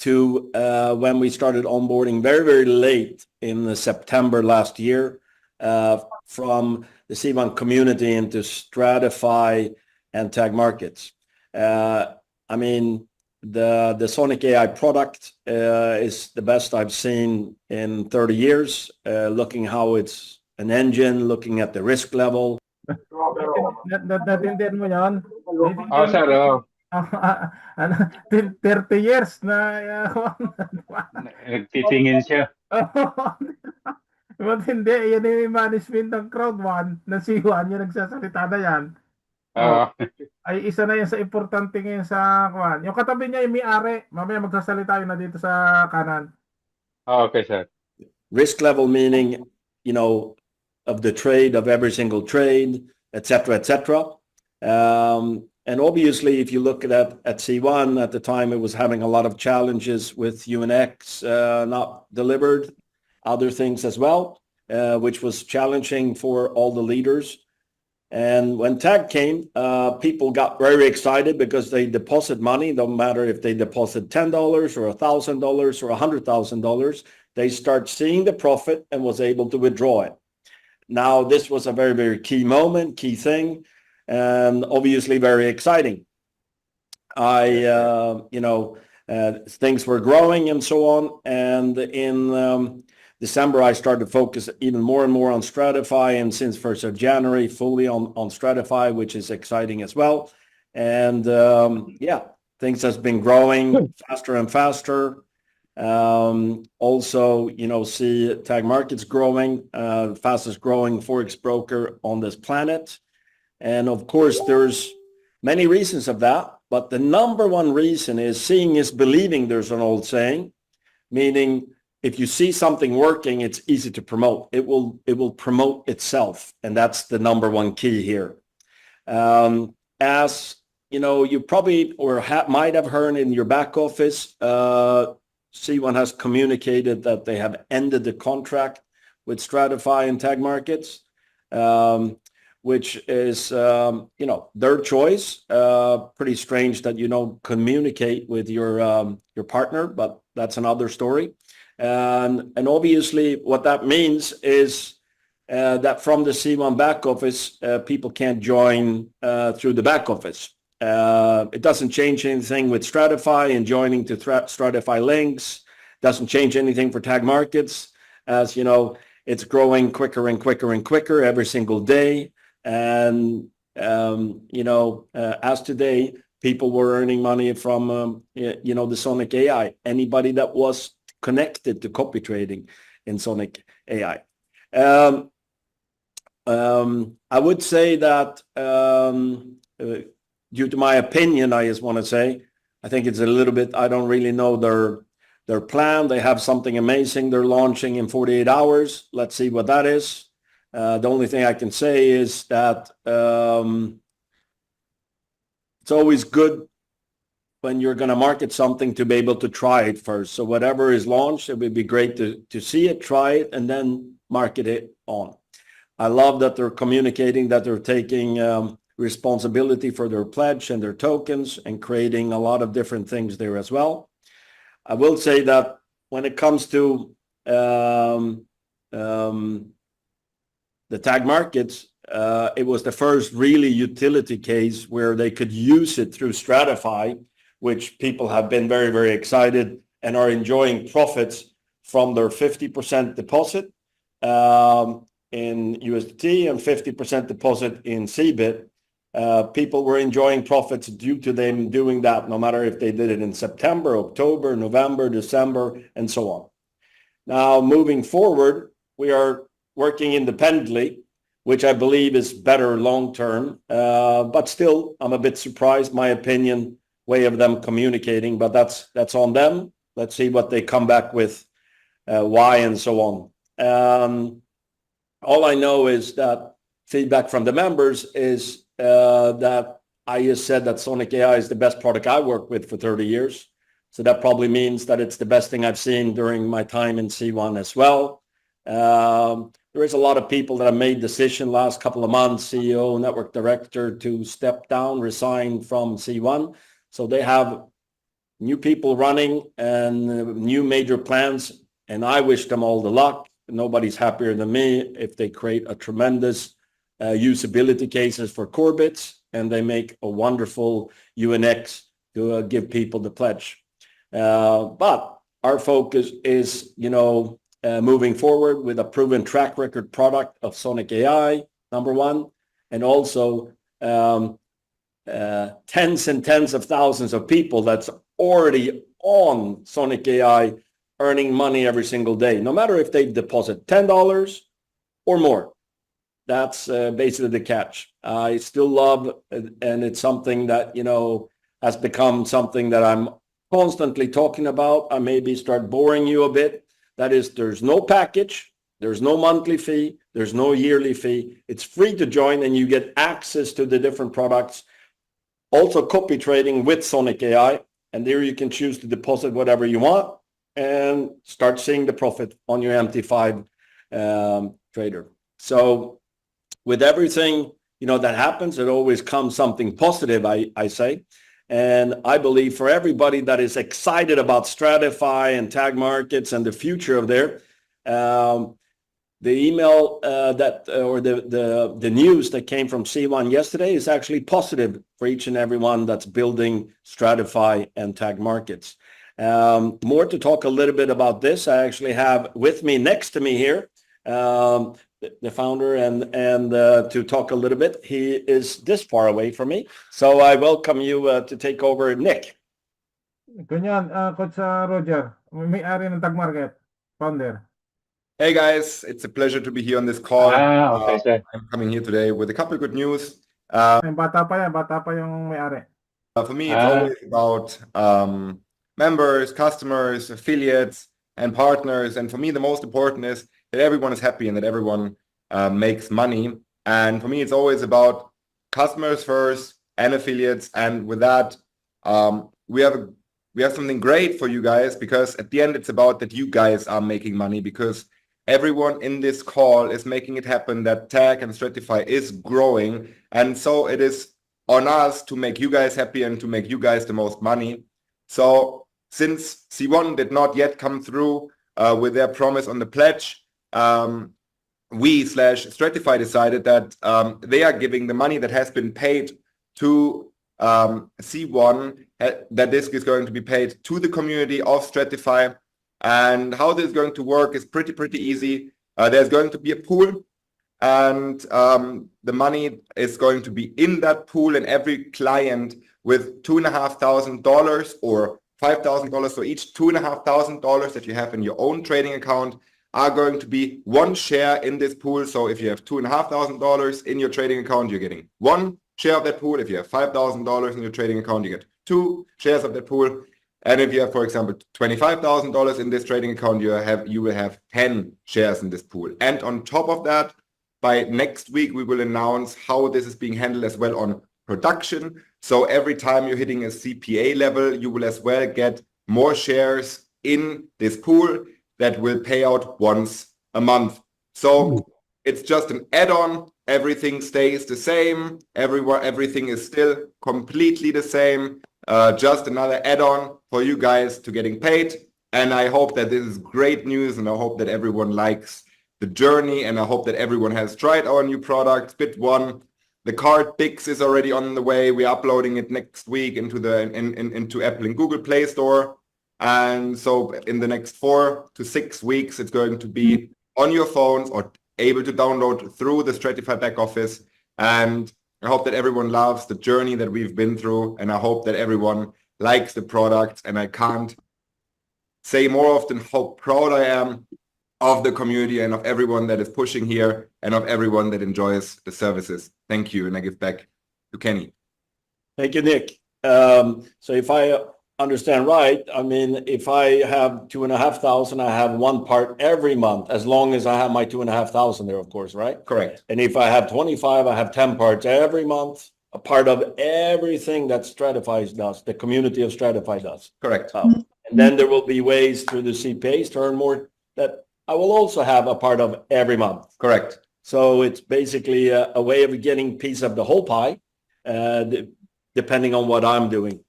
to when we started onboarding very, very late in September last year from the C1 community into Stratify and Tag Markets. I mean, the Sonic AI product is the best I've seen in 30 years, looking how it's an engine, looking at the risk level. Natindihan mo yun? Oo, sir. Oo. Ano, 30 years na Nagtitingin siya. Matindi, yan yung management ng crowd 1 na si Juan, yung nagsasalita na yan. Oo. Ay isa na yan sa importante ngayon sa Juan. Yung katabi niya yung may-ari, mamaya magsasalita yun na dito sa kanan. Okay, sir. Risk level meaning, you know, of the trade, of every single trade, etc., etc. And obviously, if you look at C1 at the time, it was having a lot of challenges with UNX not delivered, other things as well, which was challenging for all the leaders. And when Tag came, people got very excited because they deposit money. No matter if they deposit $10 or $1,000 or $100,000, they start seeing the profit and was able to withdraw it. Now, this was a very, very key moment, key thing, and obviously very exciting. Things were growing and so on. And in December, I started to focus even more and more on Stratify, and since 1st of January, fully on Stratify, which is exciting as well. And things has been growing faster and faster. Also, see Tag Markets growing, fastest growing Forex broker on this planet. And of course, there's many reasons of that, but the number one reason is seeing is believing, there's an old saying, meaning if you see something working, it's easy to promote. It will promote itself, and that's the number one key here. As you know, you probably might have heard in your back office, C1 has communicated that they have ended the contract with Stratify and Tag Markets, which is their choice. Pretty strange that you don't communicate with your partner, but that's another story. And obviously what that means is that from the C1 back office, people can't join through the back office. It doesn't change anything with Stratify and joining to Stratify links. Doesn't change anything for Tag Markets. As you know, it's growing quicker and quicker and quicker every single day. And, as today, people were earning money from, the Sonic AI. Anybody that was connected to copy trading in Sonic AI. I would say that due to my opinion, I just want to say, I think it's a little bit, I don't really know their plan. They have something amazing they're launching in 48 hours. Let's see what that is. The only thing I can say is that it's always good when you're going to market something to be able to try it first. So whatever is launched, it would be great to see it, try it, and then market it on. I love that they're communicating that they're taking responsibility for their pledge and their tokens and creating a lot of different things there as well. I will say that when it comes to the Tag Markets, it was the first really utility case where they could use it through Stratify, which people have been very, very excited and are enjoying profits from their 50% deposit in USDT and 50% deposit in CBIT. People were enjoying profits due to them doing that, no matter if they did it in September, October, November, December, and so on. Now, moving forward, we are working independently, which I believe is better long-term. But still, I'm a bit surprised, my opinion, way of them communicating, but that's on them. Let's see what they come back with, why and so on. All I know is that feedback from the members is that I just said that Sonic AI is the best product I worked with for 30 years. So that probably means that it's the best thing I've seen during my time in C1 as well. There is a lot of people that have made decision last couple of months, CEO, network director, to step down, resign from C1. So they have new people running and new major plans, and I wish them all the luck. Nobody's happier than me if they create a tremendous usability cases for core bits, and they make a wonderful UNX to give people the pledge. But our focus is, moving forward with a proven track record product of Sonic AI, number one, and also tens and tens of thousands of people that's already on Sonic AI earning money every single day, no matter if they deposit $10 or more. That's basically the catch. I still love, and it's something that, has become something that I'm constantly talking about. I maybe start boring you a bit. That is, there's no package, there's no monthly fee, there's no yearly fee. It's free to join, and you get access to the different products. Also copy trading with Sonic AI, and there you can choose to deposit whatever you want and start seeing the profit on your MT5 trader. So with everything, that happens, it always comes something positive, I say. And I believe for everybody that is excited about Stratify and tag markets and the future of there, the email or the news that came from C1 yesterday is actually positive for each and everyone that's building Stratify and tag markets. More to talk a little bit about this. I actually have with me next to me here the founder and to talk a little bit. He is this far away from me, so I welcome you to take over, Nick. Ganyan, Coach Roger, may-ari ng Tag Market, founder. Hey guys, it's a pleasure to be here on this call. Okay, sir. I'm coming here today with a couple of good news. Bata pa yung may-ari. For me, it's always about members, customers, affiliates, and partners. And for me, the most important is that everyone is happy and that everyone makes money. And for me, it's always about customers first and affiliates. And with that, we have something great for you guys, because at the end, it's about that you guys are making money, because everyone in this call is making it happen that Tag and Stratify is growing. And so it is on us to make you guys happy and to make you guys the most money. So since C1 did not yet come through with their promise on the pledge, we/Stratify decided that they are giving the money that has been paid to C1, that this is going to be paid to the community of Stratify. And how this is going to work is pretty easy. There's going to be a pool, and the money is going to be in that pool, and every client with $2,500 or $5,000, so each $2,500 that you have in your own trading account are going to be one share in this pool. So if you have $2,500 in your trading account, you're getting one share of that pool. If you have $5,000 in your trading account, you get 2 shares of that pool. And if you have, for example, $25,000 in this trading account, you will have 10 shares in this pool. And on top of that, by next week, we will announce how this is being handled as well on production. So every time you're hitting a CPA level, you will as well get more shares in this pool that will pay out once a month. So it's just an add-on. Everything stays the same. Everything is still completely the same. Just another add-on for you guys to getting paid. And I hope that this is great news, and I hope that everyone likes the journey, and I hope that everyone has tried our new product, Bit1. The card Pix is already on the way. We're uploading it next week into Apple and Google Play Store. And so in the next 4 to 6 weeks, it's going to be on your phones or able to download through the Stratify back office. And I hope that everyone loves the journey that we've been through, and I hope that everyone likes the product. And I can't say more often how proud I am of the community and of everyone that is pushing here and of everyone that enjoys the services. Thank you. And I give back to Kenny. Thank you, Nick. So if I understand right, I mean, if I have 2,500, I have one part every month, as long as I have my 2,500 there, of course, right? Correct. And if I have 25, I have 10 parts every month, a part of everything that Stratify does, the community of Stratify does. Correct. And then there will be ways through the CPAs to earn more that I will also have a part of every month. Correct. So it's basically a way of getting a piece of the whole pie, depending on what I'm doing.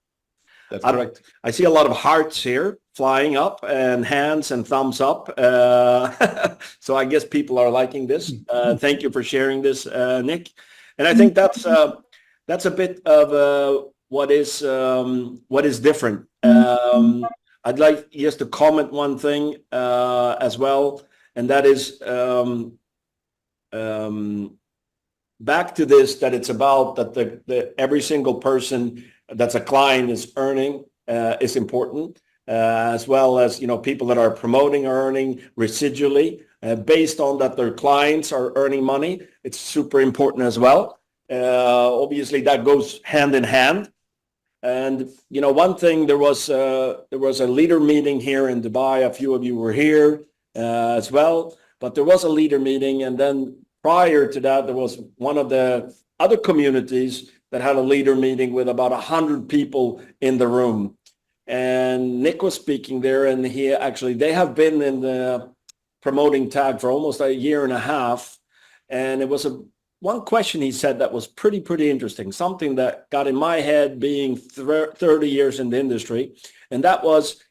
That's correct. I see a lot of hearts here flying up and hands and thumbs up. So I guess people are liking this. Thank you for sharing this, Nick. And I think that's a bit of what is different. I'd like just to comment one thing as well, and that is back to this, that it's about that the every single person that's a client is earning is important, as well as, you know, people that are promoting are earning residually based on that their clients are earning money. It's super important as well. Obviously, that goes hand in hand. And, you know, one thing, there was a leader meeting here in Dubai. A few of you were here as well, but there was a leader meeting. And then prior to that, there was one of the other communities that had a leader meeting with about 100 people in the room. And Nick was speaking there, and they have been in the promoting tag for almost a year and a half. And it was one question he said that was pretty interesting, something that got in my head being 30 years in the industry. And that was,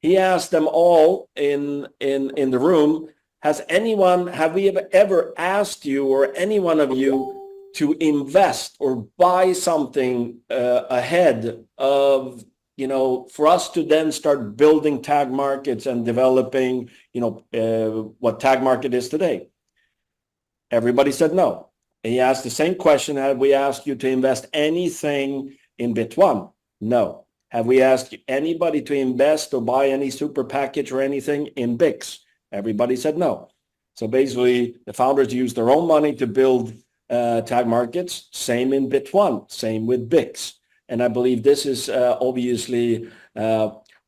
he asked them all in the room, have we ever asked you or any one of you to invest or buy something ahead of, you know, for us to then start building tag markets and developing, you know, what tag market is today? Everybody said no. And he asked the same question, have we asked you to invest anything in Bit1? No. Have we asked anybody to invest or buy any super package or anything in BIX? Everybody said no. So basically, the founders used their own money to build tag markets. Same in Bit1, same with BIX. And I believe this is obviously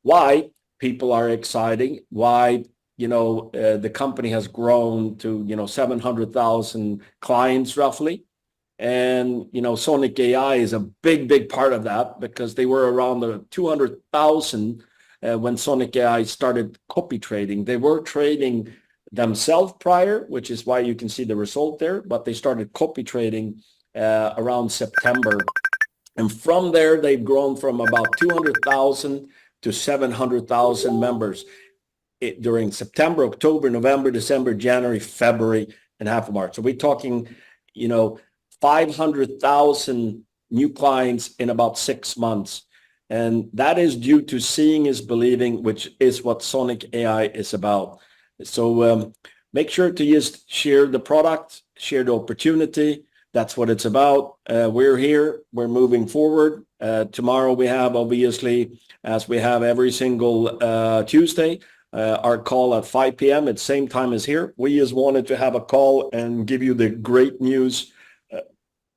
why people are excited, why, you know, the company has grown to, you know, 700,000 clients roughly. And, you know, Sonic AI is a big part of that, because they were around the 200,000 when Sonic AI started copy trading. They were trading themselves prior, which is why you can see the result there, but they started copy trading around September. And from there, they've grown from about 200,000 to 700,000 members during September, October, November, December, January, February, and half of March. So we're talking, you know, 500,000 new clients in about 6 months. And that is due to seeing is believing, which is what Sonic AI is about. So make sure to just share the product, share the opportunity. That's what it's about. We're here. We're moving forward. Tomorrow we have, obviously, as we have every single Tuesday, our call at 5 p.m. at the same time as here. We just wanted to have a call and give you the great news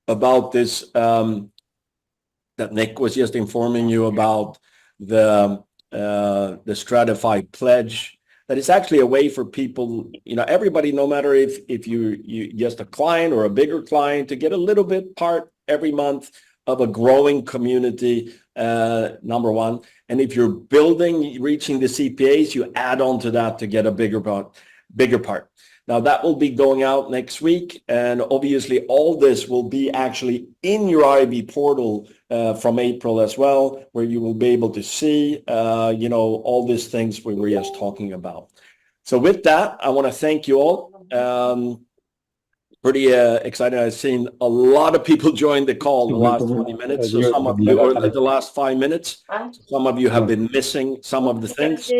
about this that Nick was just informing you about, the Stratify pledge. That is actually a way for people, you know, everybody, no matter if you just a client or a bigger client, to get a little bit part every month of a growing community, number one. And if you're reaching the CPAs, you add on to that to get a bigger part. Now that will be going out next week. And obviously all this will be actually in your IB portal from April as well, where you will be able to see, you know, all these things we were just talking about. So with that, I want to thank you all. pretty excited. I've seen a lot of people join the call in the last 20 minutes. So some of you, or the last 5 minutes, some of you have been missing some of the things.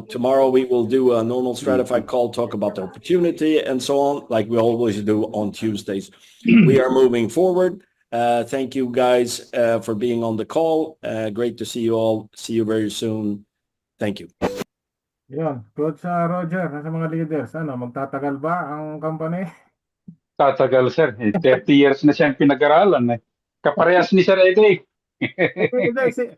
Tomorrow we will do a normal stratified call, talk about the opportunity and so on, like we always do on Tuesdays. We are moving forward. Thank you guys for being on the call. Great to see you all. See you very soon. Thank you. Yun, Coach Roger, sa mga leaders, magtatagal ba ang company? Tatagal, sir. 30 years na siyang pinag-aralan. Kaparehas ni Sir Eddie. Hindi, 6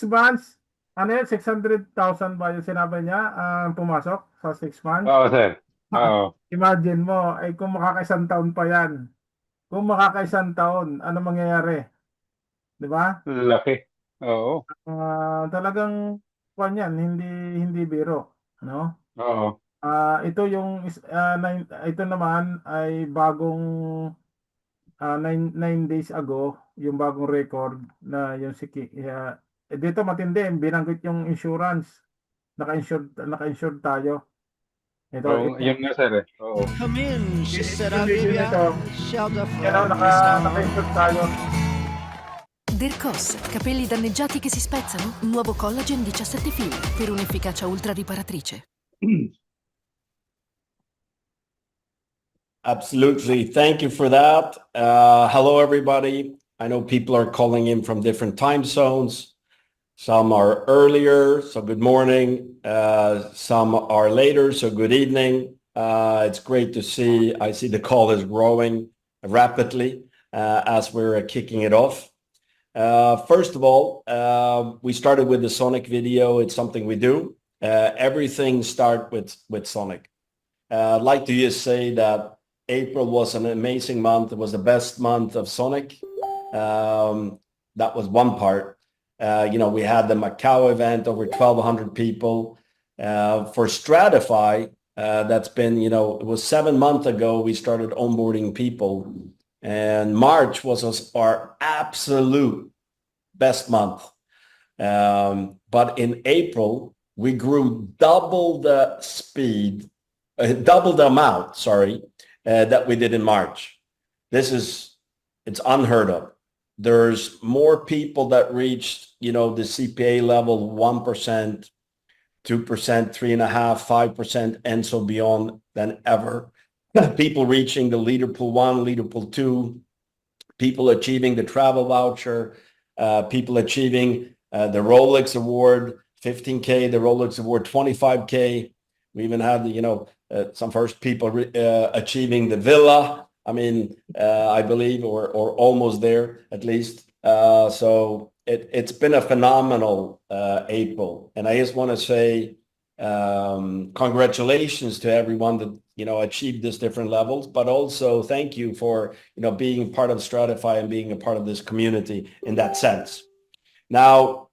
months. Ano yun, 600,000 ba yung sinabi niya pumasok sa 6 months? Oo, sir. Oo. Imagine mo, ay kung makakaisang taon pa yan. Kung makakaisang taon, ano mangyayari? Di ba? Laki. Oo. Talagang yan, hindi biro, no? Oo. Ito ito naman ay bagong 9 days ago, yung bagong record na yung dito matindi, binanggit yung insurance. Naka-insured tayo. Ito. Yun nga, sir. Oo. Come in, she said, Ito, I'll give you ito. shelter Yan, from the storm. naka-insured tayo. Dercos, capelli danneggiati che si spezzano? Nuovo collagen 17 fili per un'efficacia ultra riparatrice. Absolutely. Thank you for that. Hello, everybody. I know people are calling in from different time zones. Some are earlier, so good morning. Some are later, so good evening. It's great to see. I see the call is growing rapidly as we're kicking it off. First of all, we started with the Sonic video. It's something we do. Everything starts with Sonic. I'd like to just say that April was an amazing month. It was the best month of Sonic. That was one part. We had the Macau event, over 1,200 people. For Stratify, that's been, it was 7 months ago we started onboarding people. And March was our absolute best month. But in April, we grew double the amount, that we did in March. It's unheard of. There's more people that reached, the CPA level 1%, 2%, 3.5%, 5%, and so beyond than ever. People reaching the leader pool 1, leader pool 2, people achieving the travel voucher, people achieving the Rolex award, 15K, the Rolex award, 25K. We even had, some first people achieving the villa. I believe, or almost there at least. So it's been a phenomenal April. And I just want to say congratulations to everyone that, achieved these different levels, but also thank you for, being part of Stratify and being a part of this community in that sense. Now,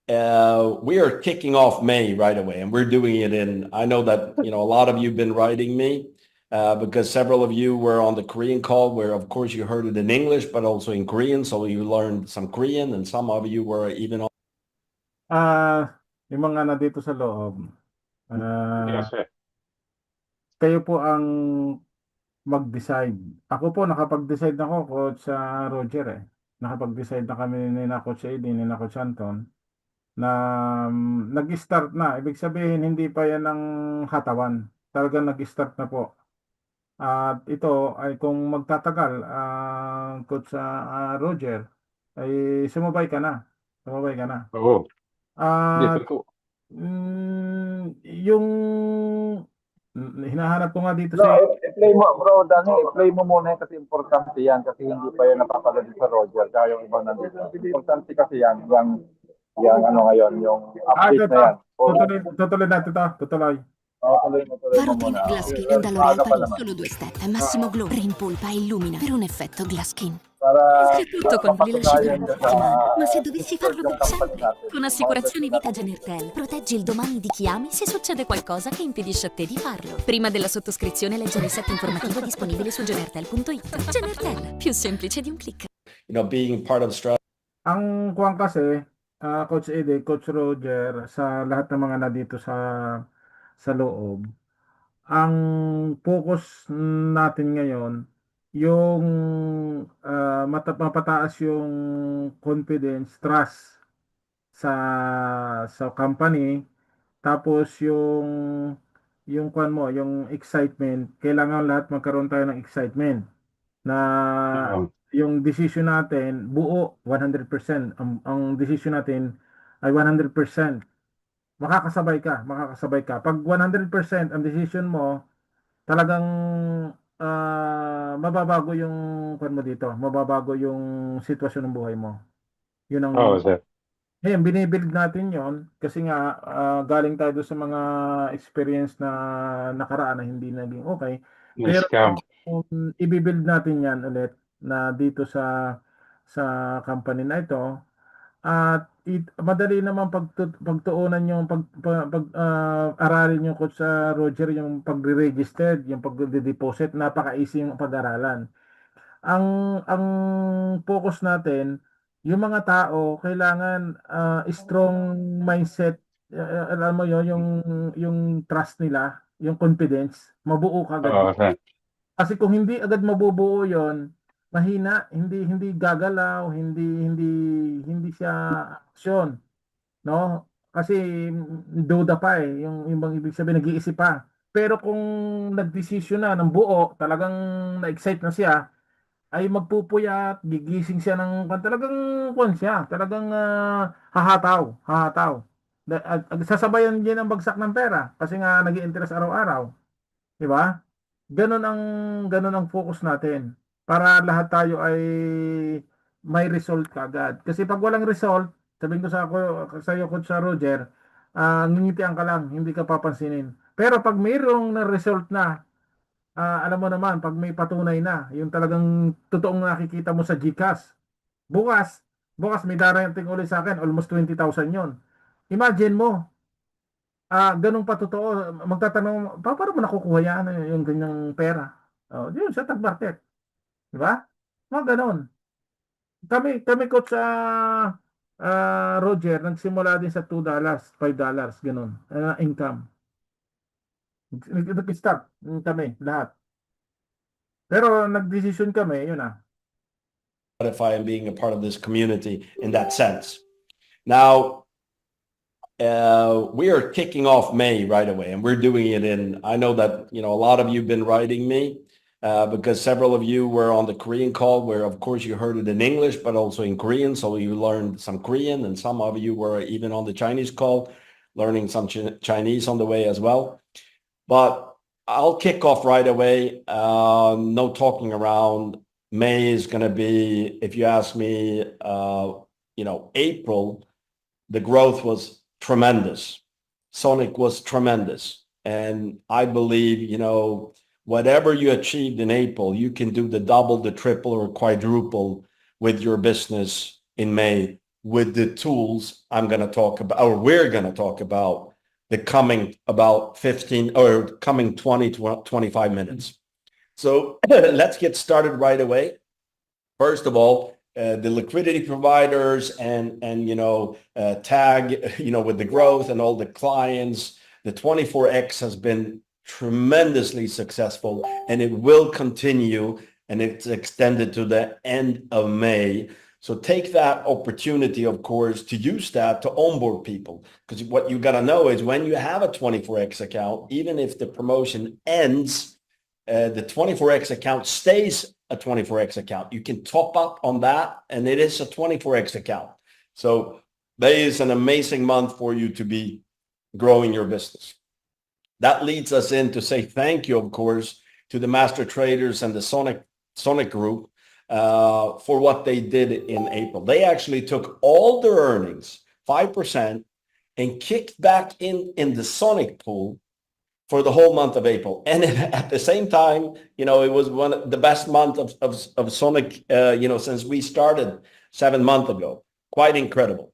we are kicking off May right away, and we're doing it I know that, a lot of you have been writing me because several of you were on the Korean call where, of course, you heard it in English, but also in Korean. So you learned some Korean, and some of you were even on. Yung mga nandito sa loob, Yes, sir. kayo po ang mag-decide. Ako po, nakapag-decide na ako, Coach Roger. Nakapag-decide na kami ni Coach Eddie, ni Coach Anton, na nag-start na. Ibig sabihin, hindi pa yan ng hatawan. Talagang nag-start na po. At ito ay kung magtatagal, Coach Roger, ay sumabay ka na. Sumabay ka na. Oo. At Dito. yung hinahanap ko nga dito No, i-play mo, bro, Danny, i-play mo muna kasi importante yan kasi hindi pa yan napapalad sa Roger kaya yung ibang nandito. Importante kasi yan, yung ngayon, yung update na yan. Tutuloy natin ito. Tutuloy. Parotin Glass Skin and L'Oreal Paris, solo 2 step, massimo glow, rimpolpa e illumina per un effetto Glass Skin. Oltretutto quando li lasci per una settimana, ma se dovessi farlo per sempre, con assicurazione vita Genertel, proteggi il domani di chi ami se succede qualcosa che impedisce a te di farlo. Prima della sottoscrizione leggi il reset informativo disponibile su genertel.it. Genertel, più semplice di un click. Being part of Stratify. Ang kuwang kasi, Coach Eddie, Coach Roger, sa lahat ng mga nandito sa loob, ang focus natin ngayon, yung mapataas yung confidence, trust sa company, tapos yung kwan mo, yung excitement, kailangan lahat magkaroon tayo ng excitement na Oo. yung decision natin buo 100%. Ang decision natin ay 100%. Makakasabay ka. Pag 100% ang decision mo, talagang mababago yung kwan mo dito, mababago yung sitwasyon ng buhay mo. Yun ang Oo, sir. binibuild natin yon kasi nga galing tayo doon sa mga experience na nakaraan na hindi naging okay. Pero Na-scam. ibibuild natin yan ulit na dito sa company na ito at madali naman pagtuunan yung aralin yung coach sa Roger yung pagre-registered, yung pagde-deposit, napaka-easy yung pag-aralan. Ang focus natin, yung mga tao kailangan strong mindset, alam mo yun, yung trust nila, yung confidence, mabuo kagad. Oo, sir. Kasi kung hindi agad mabubuo yon, mahina, hindi gagalaw, hindi hindi siya aksyon, no? Kasi duda pa yung bang ibig sabihin nag-iisip pa. Pero kung nagdesisyon na ng buo, talagang na-excite na siya, ay magpupuyat, gigising siya ng talagang kwan siya, talagang hahataw. At sasabayan din ang bagsak ng pera kasi nga nag-i-interest araw-araw, di ba? Ganun ang ganun ang focus natin para lahat tayo ay may result kagad. Kasi pag walang result, sabihin ko sa iyo Coach Roger, ngingitian ka lang, hindi ka papansinin. Pero pag mayroong na result na, alam mo naman, pag may patunay na, yung talagang totoong nakikita mo sa GCash, bukas, bukas may darating ulit sa akin, almost 20,000 yon. Imagine mo, ganun pa totoo, magtatanong, paano mo nakukuha yan, yung ganyang pera? Oh, yun, sa tag market. Di ba? Mga ganun. Kami coach sa Roger, nagsimula din sa $2, $5, ganun, income. Nag-start kami, lahat. Pero nag-decision kami, yun na. And being a part of this community in that sense. Now, we are kicking off May right away, and we're doing it I know that, a lot of you have been writing me because several of you were on the Korean call where, of course, you heard it in English, but also in Korean. So you learned some Korean, and some of you were even on the Chinese call, learning some Chinese on the way as well. But I'll kick off right away. No talking around. May is going to be, if you ask me, April, the growth was tremendous. Sonic was tremendous. And I believe, whatever you achieved in April, you can do the double, the triple, or quadruple with your business in May with the tools I'm going to talk about, or we're going to talk about the coming about 15 or coming 20 to 25 minutes. So let's get started right away. First of all, the liquidity providers and tag, with the growth and all the clients, the 24X has been tremendously successful, and it will continue, and it's extended to the end of May. So take that opportunity, of course, to use that to onboard people. Because what you got to know is when you have a 24X account, even if the promotion ends, the 24X account stays a 24X account. You can top up on that, and it is a 24X account. So that is an amazing month for you to be growing your business. That leads us in to say thank you, of course, to the master traders and the Sonic Group for what they did in April. They actually took all their earnings, 5%, and kicked back in the Sonic pool for the whole month of April. And at the same time, it was one of the best month of Sonic, since we started 7 months ago. Quite incredible.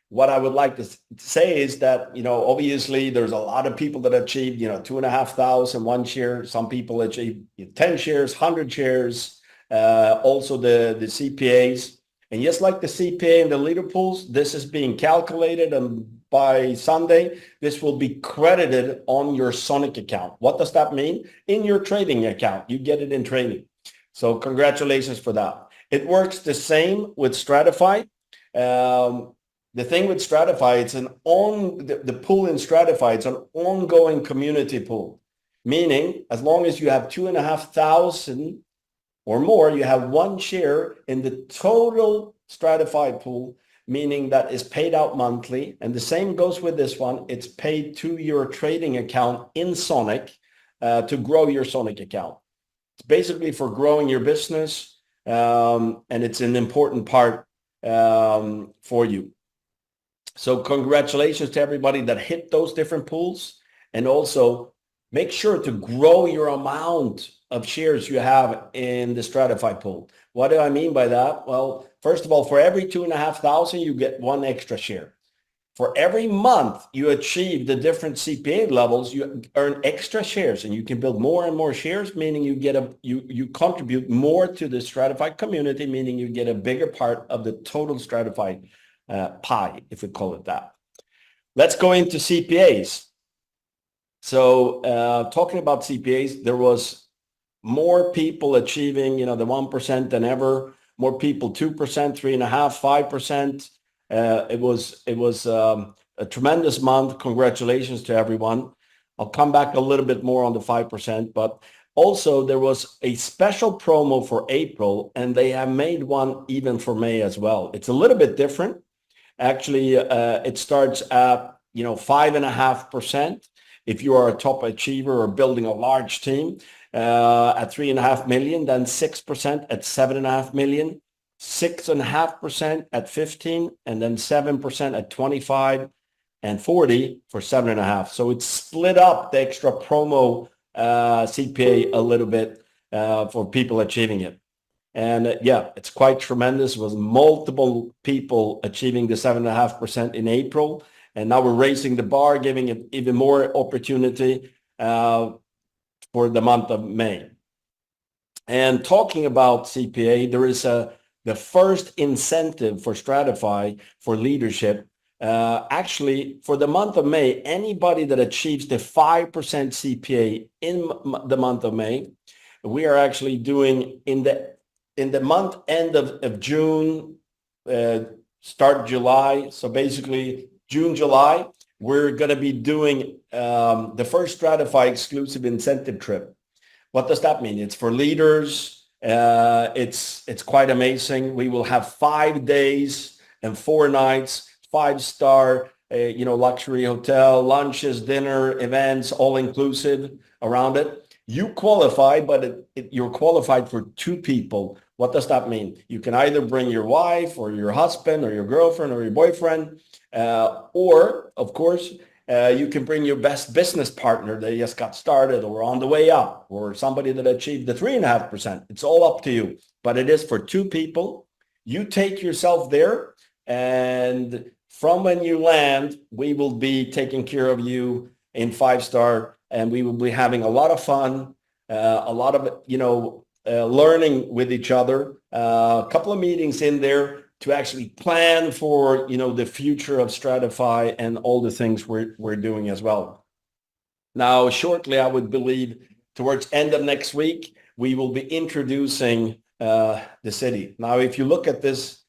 What I would like to say is that, obviously there's a lot of people that achieved, 2,500 one share. Some people achieved 10 shares, 100 shares, also the CPAs. And just like the CPA and the leader pools, this is being calculated and by Sunday, this will be credited on your Sonic account. What does that mean? In your trading account, you get it in trading. So congratulations for that. It works the same with Stratify. The thing with Stratify, it's the pool in Stratify, it's an ongoing community pool, meaning as long as you have 2,500 or more, you have one share in the total Stratify pool, meaning that is paid out monthly. And the same goes with this one. It's paid to your trading account in Sonic to grow your Sonic account. It's basically for growing your business, and it's an important part for you. So congratulations to everybody that hit those different pools, and also make sure to grow your amount of shares you have in the Stratify pool. What do I mean by that? Well, first of all, for every 2,500, you get one extra share. For every month you achieve the different CPA levels, you earn extra shares, and you can build more and more shares, meaning you contribute more to the Stratify community, meaning you get a bigger part of the total Stratify pie, if we call it that. Let's go into CPAs. So talking about CPAs, there was more people achieving, the 1% than ever. More people, 2%, 3.5%, 5%. It was a tremendous month. Congratulations to everyone. I'll come back a little bit more on the 5%, but also there was a special promo for April, and they have made one even for May as well. It's a little bit different. Actually, it starts at 5.5% if you are a top achiever or building a large team at 3.5 million, then 6% at 7.5 million, 6.5% at 15, and then 7% at 25, and 40 for 7.5. So it's split up the extra promo CPA a little bit for people achieving it. And yeah, it's quite tremendous. It was multiple people achieving the 7.5% in April. And now we're raising the bar, giving it even more opportunity for the month of May. And talking about CPA, there is the first incentive for Stratify for leadership. Actually, for the month of May, anybody that achieves the 5% CPA in the month of May, we are actually doing in the month end of June, start July. So basically June, July, we're going to be doing the first Stratify exclusive incentive trip. What does that mean? It's for leaders. It's quite amazing. We will have 5 days and 4 nights, 5-star, luxury hotel, lunches, dinner, events, all inclusive around it. You qualify, but you're qualified for 2 people. What does that mean? You can either bring your wife or your husband or your girlfriend or your boyfriend, or of course, you can bring your best business partner that just got started or on the way up, or somebody that achieved the 3.5%. It's all up to you, but it is for 2 people. You take yourself there, and from when you land, we will be taking care of you in 5-star, and we will be having a lot of fun, a lot of, learning with each other, a couple of meetings in there to actually plan for, the future of Stratify and all the things we're doing as well. Now, shortly, I would believe towards end of next week, we will be introducing the city. Now, if you look at this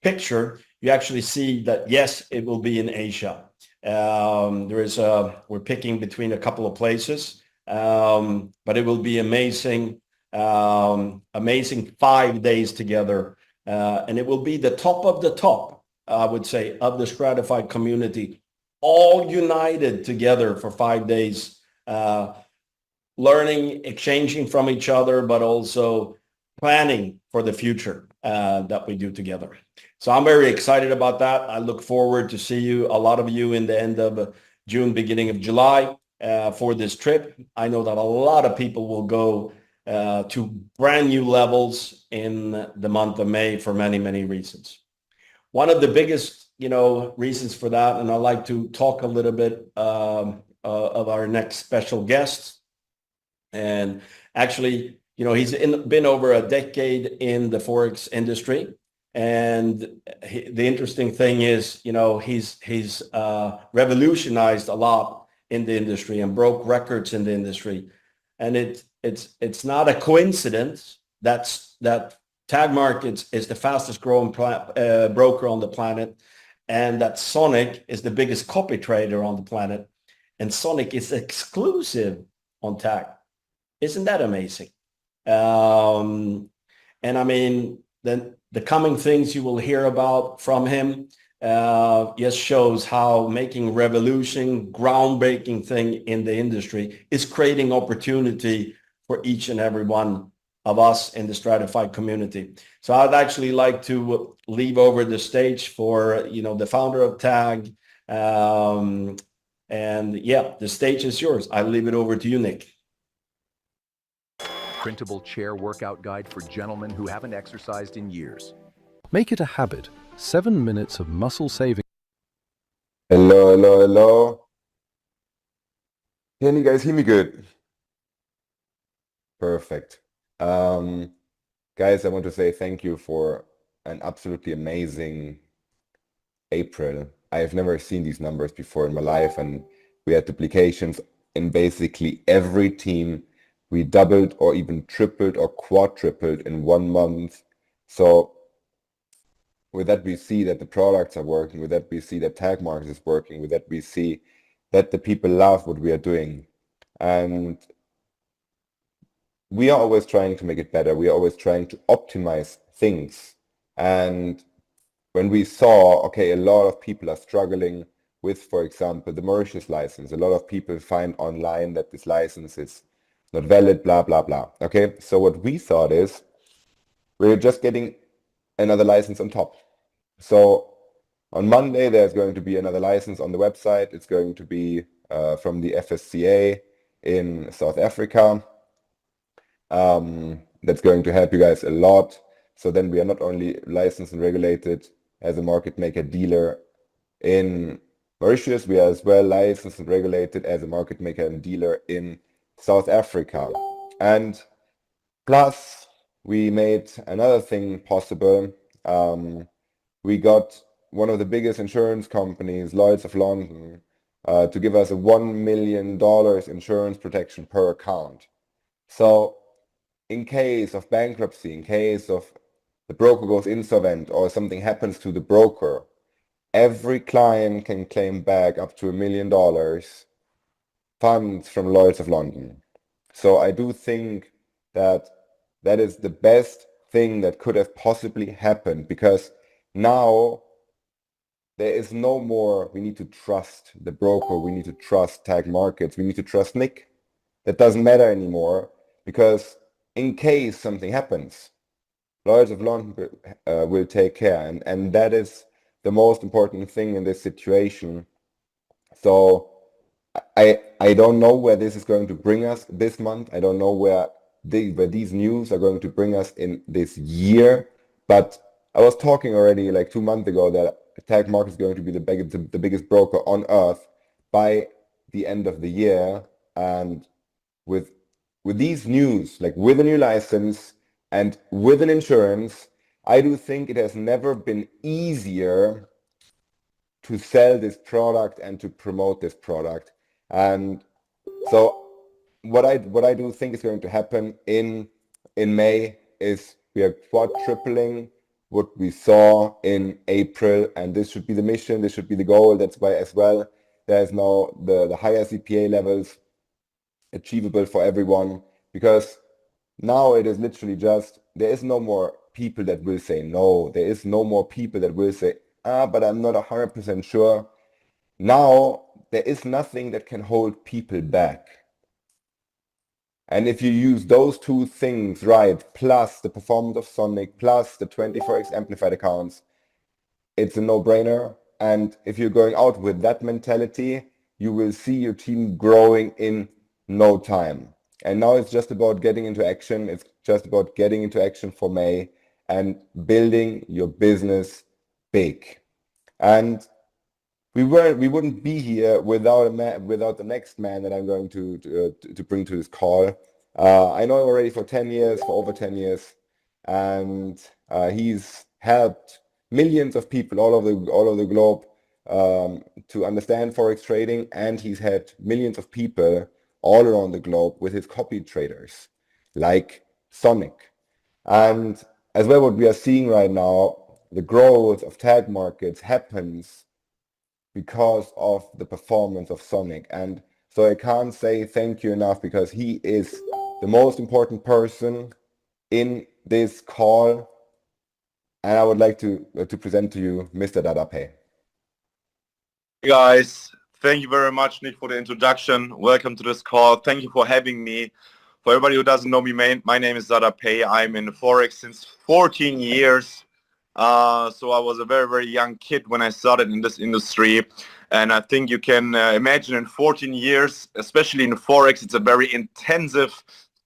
picture, you actually see that, yes, it will be in Asia. We're picking between a couple of places, but it will be amazing 5 days together. And it will be the top of the top, I would say, of the Stratify community, all united together for 5 days, learning, exchanging from each other, but also planning for the future that we do together. So I'm very excited about that. I look forward to see a lot of you in the end of June, beginning of July for this trip. I know that a lot of people will go to brand new levels in the month of May for many, many reasons. One of the biggest, reasons for that, and I'd like to talk a little bit of our next special guest. And actually, he's been over a decade in the Forex industry, and the interesting thing is, you know, he's revolutionized a lot in the industry and broke records in the industry. And it's not a coincidence that Tag Markets is the fastest growing broker on the planet, and that Sonic is the biggest copy trader on the planet, and Sonic is exclusive on Tag. Isn't that amazing? And I mean, then the coming things you will hear about from him just shows how making revolution, groundbreaking thing in the industry is creating opportunity for each and every one of us in the stratified community. So I'd actually like to leave over the stage for, you know, the founder of Tag. And yeah, the stage is yours. I'll leave it over to you, Nick. Printable chair workout guide for gentlemen who haven't exercised in years. Make it a habit. 7 minutes of muscle saving. Hello, hello, hello. Can you guys hear me good? Perfect. Guys, I want to say thank you for an absolutely amazing April. I have never seen these numbers before in my life, and we had duplications in basically every team. We doubled or even tripled or quadrupled in 1 month. So with that, we see that the products are working. With that, we see that Tag Markets is working. With that, we see that the people love what we are doing. And we are always trying to make it better. We are always trying to optimize things. And when we saw, okay, a lot of people are struggling with, for example, the Mauritius license. A lot of people find online that this license is not valid, blah, blah, blah. Okay, so what we thought is we're just getting another license on top. So on Monday, there's going to be another license on the website. It's going to be from the FSCA in South Africa. That's going to help you guys a lot. So then we are not only licensed and regulated as a market maker dealer in Mauritius, we are as well licensed and regulated as a market maker and dealer in South Africa. And plus, we made another thing possible. We got one of the biggest insurance companies, Lloyd's of London, to give us a $1 million insurance protection per account. So in case of bankruptcy, in case of the broker goes insolvent or something happens to the broker, every client can claim back up to $1 million funds from Lloyd's of London. So I do think that that is the best thing that could have possibly happened, because now there is no more, we need to trust the broker, we need to trust Tag Markets, we need to trust Nick. That doesn't matter anymore, because in case something happens, Lloyd's of London will take care, and that is the most important thing in this situation. So I don't know where this is going to bring us this month. I don't know where these news are going to bring us in this year, but I was talking already like 2 months ago that Tag Market is going to be the biggest broker on earth by the end of the year. And with these news, like with a new license and with an insurance, I do think it has never been easier to sell this product and to promote this product. And so what I do think is going to happen in May is we are quadrupling what we saw in April, and this should be the mission, this should be the goal. That's why as well there's now the higher CPA levels achievable for everyone, because now it is literally just, there is no more people that will say no. There is no more people that will say, but I'm not 100% sure. Now there is nothing that can hold people back. And if you use those two things right, plus the performance of Sonic, plus the 24x amplified accounts, it's a no-brainer. And if you're going out with that mentality, you will see your team growing in no time. And now it's just about getting into action. It's just about getting into action for May and building your business big. And we wouldn't be here without the next man that I'm going to bring to this call. I know him already for over 10 years, and he's helped millions of people all over the globe to understand forex trading, and he's had millions of people all around the globe with his copy traders like Sonic. And as well, what we are seeing right now, the growth of tag markets happens because of the performance of Sonic. And so I can't say thank you enough, because he is the most important person in this call. And I would like to present to you Mr. Dadape. Hey guys, thank you very much, Nick, for the introduction. Welcome to this call. Thank you for having me. For everybody who doesn't know me, my name is Dadape. I'm in Forex since 14 years. So I was a very, very young kid when I started in this industry. And I think you can imagine in 14 years, especially in Forex, it's a very intensive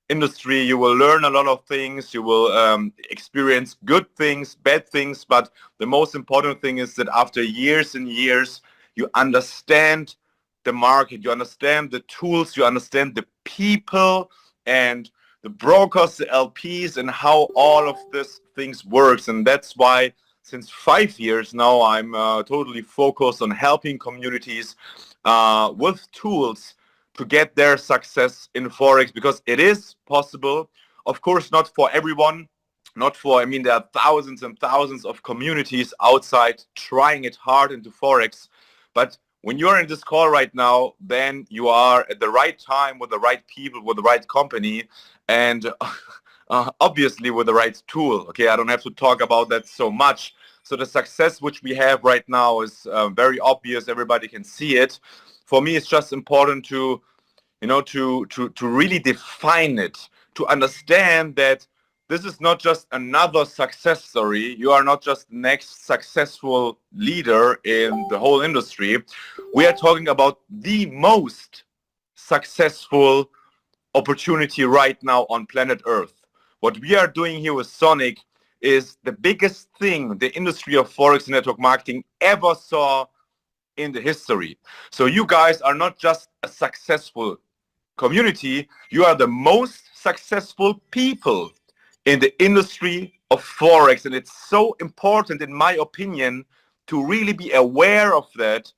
industry. You will learn a lot of things. You will experience good things, bad things. But the most important thing is that after years and years, you understand the market, you understand the tools, you understand the people and the brokers, the LPs, and how all of this things works. And that's why since 5 years now, I'm totally focused on helping communities with tools to get their success in Forex, because it is possible. Of course, not for everyone, not for, I mean, there are thousands and thousands of communities outside trying it hard into Forex. But when you're in this call right now, then you are at the right time with the right people, with the right company, and obviously with the right tool. Okay, I don't have to talk about that so much. So the success which we have right now is very obvious. Everybody can see it. For me, it's just important to, you know, to really define it, to understand that this is not just another success story. You are not just the next successful leader in the whole industry. We are talking about the most successful opportunity right now on planet Earth. What we are doing here with Sonic is the biggest thing the industry of Forex and network marketing ever saw in the history. So you guys are not just a successful community, you are the most successful people in the industry of Forex. And it's so important, in my opinion, to really be aware of that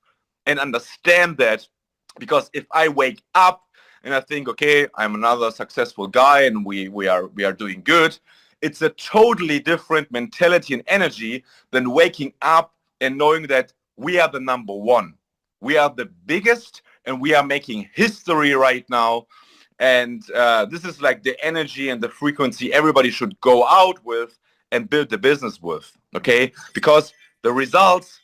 and understand that. Because if I wake up and I think, okay, I'm another successful guy and we are doing good, it's a totally different mentality and energy than waking up and knowing that we are the number one. We are the biggest and we are making history right now. And this is like the energy and the frequency everybody should go out with and build the business with, okay? Because the results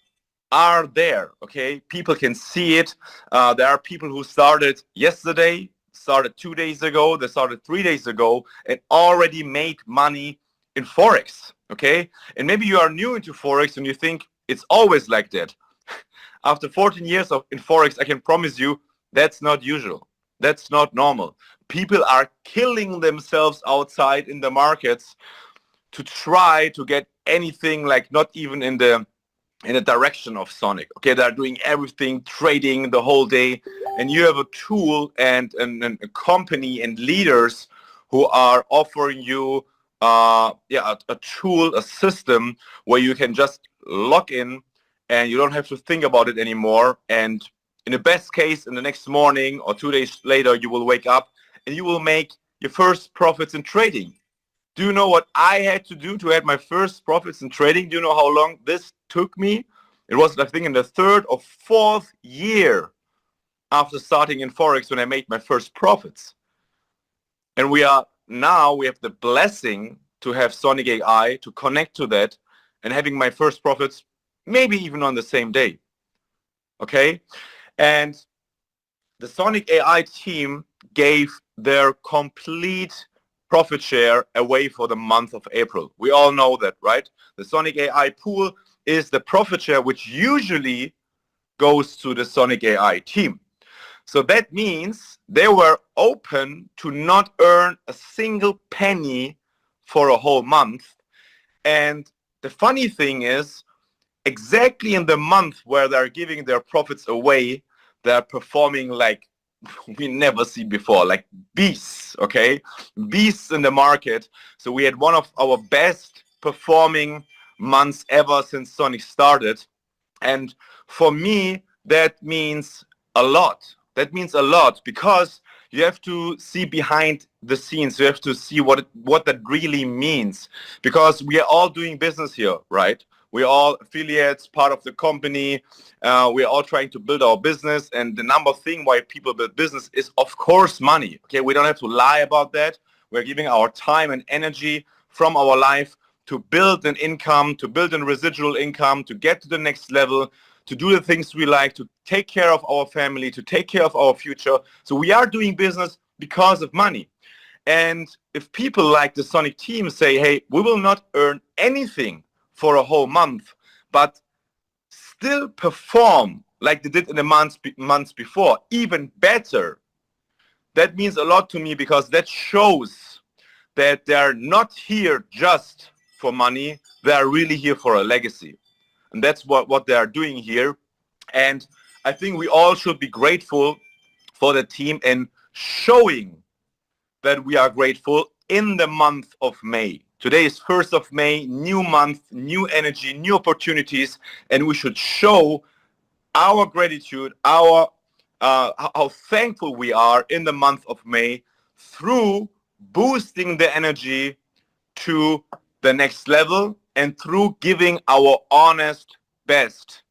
are there, okay? People can see it. There are people who started yesterday, started 2 days ago, they started 3 days ago, and already made money in Forex, okay? And maybe you are new into Forex and you think it's always like that. After 14 years in Forex, I can promise you that's not usual. That's not normal. People are killing themselves outside in the markets to try to get anything, like not even in the direction of Sonic. Okay, they're doing everything, trading the whole day, and you have a tool and a company and leaders who are offering you a tool, a system where you can just log in and you don't have to think about it anymore. And in the best case, in the next morning or 2 days later, you will wake up and you will make your first profits in trading. Do you know what I had to do to have my first profits in trading? Do you know how long this took me? It was, I think, in the 3rd or 4th year after starting in Forex when I made my first profits. And we have the blessing to have Sonic AI to connect to that and having my first profits maybe even on the same day. Okay? And the Sonic AI team gave their complete profit share away for the month of April. We all know that, right? The Sonic AI pool is the profit share which usually goes to the Sonic AI team. So that means they were open to not earn a single penny for a whole month. And the funny thing is, exactly in the month where they're giving their profits away, they're performing like we never see before, like beasts, okay? Beasts in the market. So we had one of our best performing months ever since Sonic started. And for me, that means a lot. That means a lot because you have to see behind the scenes. You have to see what that really means, because we are all doing business here, right? We're all affiliates, part of the company. We're all trying to build our business. And the number thing why people build business is, of course, money. Okay, we don't have to lie about that. We're giving our time and energy from our life to build an income, to build a residual income, to get to the next level, to do the things we like, to take care of our family, to take care of our future. So we are doing business because of money. And if people like the Sonic team say, hey, we will not earn anything for a whole month, but still perform like they did in the months before, even better, that means a lot to me, because that shows that they're not here just for money. They are really here for a legacy. And that's what they are doing here. And I think we all should be grateful for the team and showing that we are grateful in the month of May. Today is 1st of May, new month, new energy, new opportunities, and we should show our gratitude, our how thankful we are in the month of May through boosting the energy to the next level and through giving our honest best.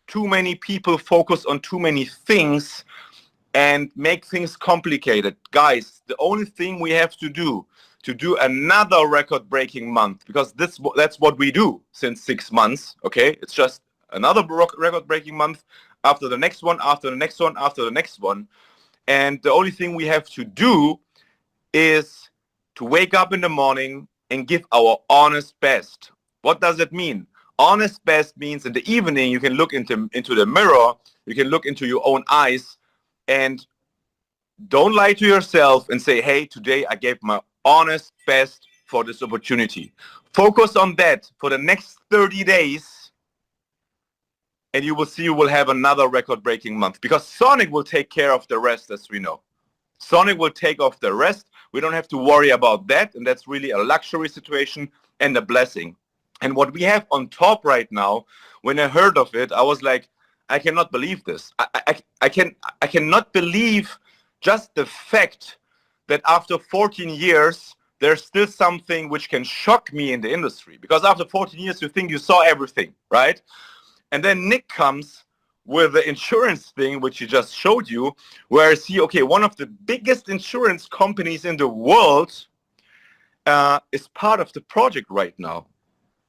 Too many people focus on too many things and make things complicated. Guys, the only thing we have to do another record-breaking month, because that's what we do since 6 months, okay? It's just another record-breaking month after the next one, after the next one, after the next one. And the only thing we have to do is to wake up in the morning and give our honest best. What does it mean? Honest best means in the evening you can look into the mirror, you can look into your own eyes, and don't lie to yourself and say, hey, today I gave my honest best for this opportunity. Focus on that for the next 30 days, and you will see you will have another record-breaking month, because Sonic will take care of the rest, as we know. Sonic will take off the rest. We don't have to worry about that, and that's really a luxury situation and a blessing. And what we have on top right now, when I heard of it, I was like, I cannot believe this. I cannot believe just the fact that after 14 years, there's still something which can shock me in the industry. Because after 14 years, you think you saw everything, right? And then Nick comes with the insurance thing, which he just showed you, where I see, okay, one of the biggest insurance companies in the world is part of the project right now.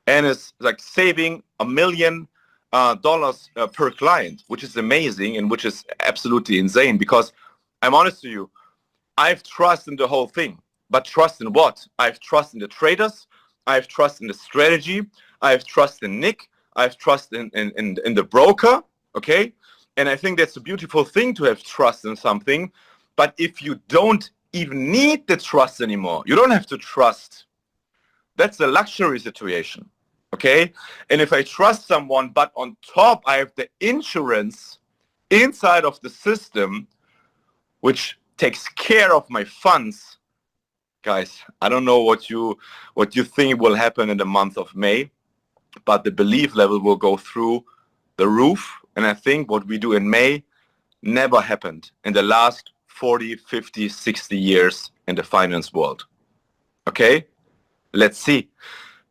And it's like saving $1 million per client, which is amazing and which is absolutely insane, because I'm honest to you, I have trust in the whole thing. But trust in what? I have trust in the traders. I have trust in the strategy. I have trust in Nick. I have trust in the broker. Okay? And I think that's a beautiful thing to have trust in something. But if you don't even need the trust anymore, you don't have to trust. That's a luxury situation. Okay? And if I trust someone, but on top I have the insurance inside of the system, which takes care of my funds, guys, I don't know what you think will happen in the month of May, but the belief level will go through the roof. And I think what we do in May never happened in the last 40, 50, 60 years in the finance world. Okay? Let's see.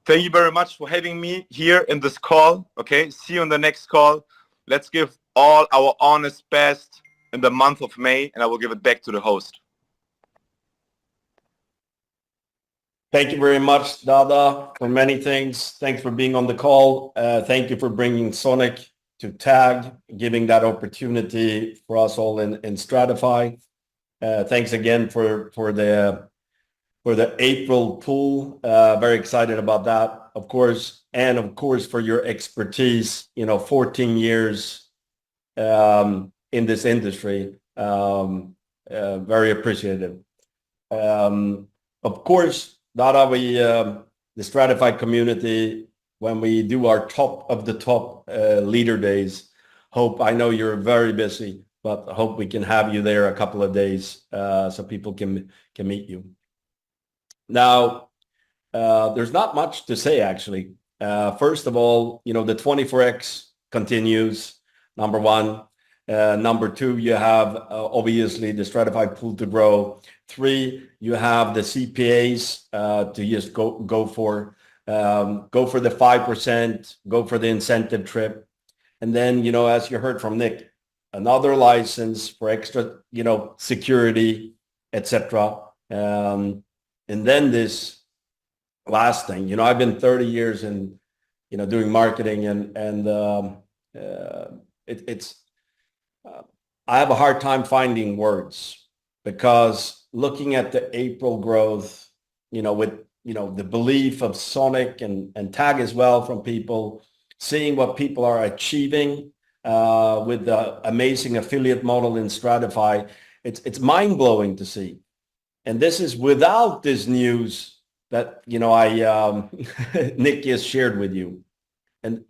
Thank you very much for having me here in this call. Okay? See you in the next call. Let's give all our honest best in the month of May, and I will give it back to the host. Thank you very much, Dada, for many things. Thanks for being on the call. Thank you for bringing Sonic to TAG, giving that opportunity for us all in Stratify. Thanks again for the April pool. Very excited about that, of course, and of course for your expertise. 14 years in this industry. Very appreciative. Of course, Dada, the Stratify community, when we do our top of the top leader days, I know you're very busy, but I hope we can have you there a couple of days so people can meet you. Now, there's not much to say, actually. First of all, the 24X continues, number one. Number two, you have obviously the stratified pool to grow. Three, you have the CPAs to just go for the 5%, go for the incentive trip. And then, as you heard from Nick, another license for extra, security, etc. And then this last thing, I've been 30 years in, doing marketing and I have a hard time finding words, because looking at the April growth, with, the belief of Sonic and Tag as well from people, seeing what people are achieving with the amazing affiliate model in Stratify, it's mind-blowing to see. And this is without this news that, Nick has shared with you. And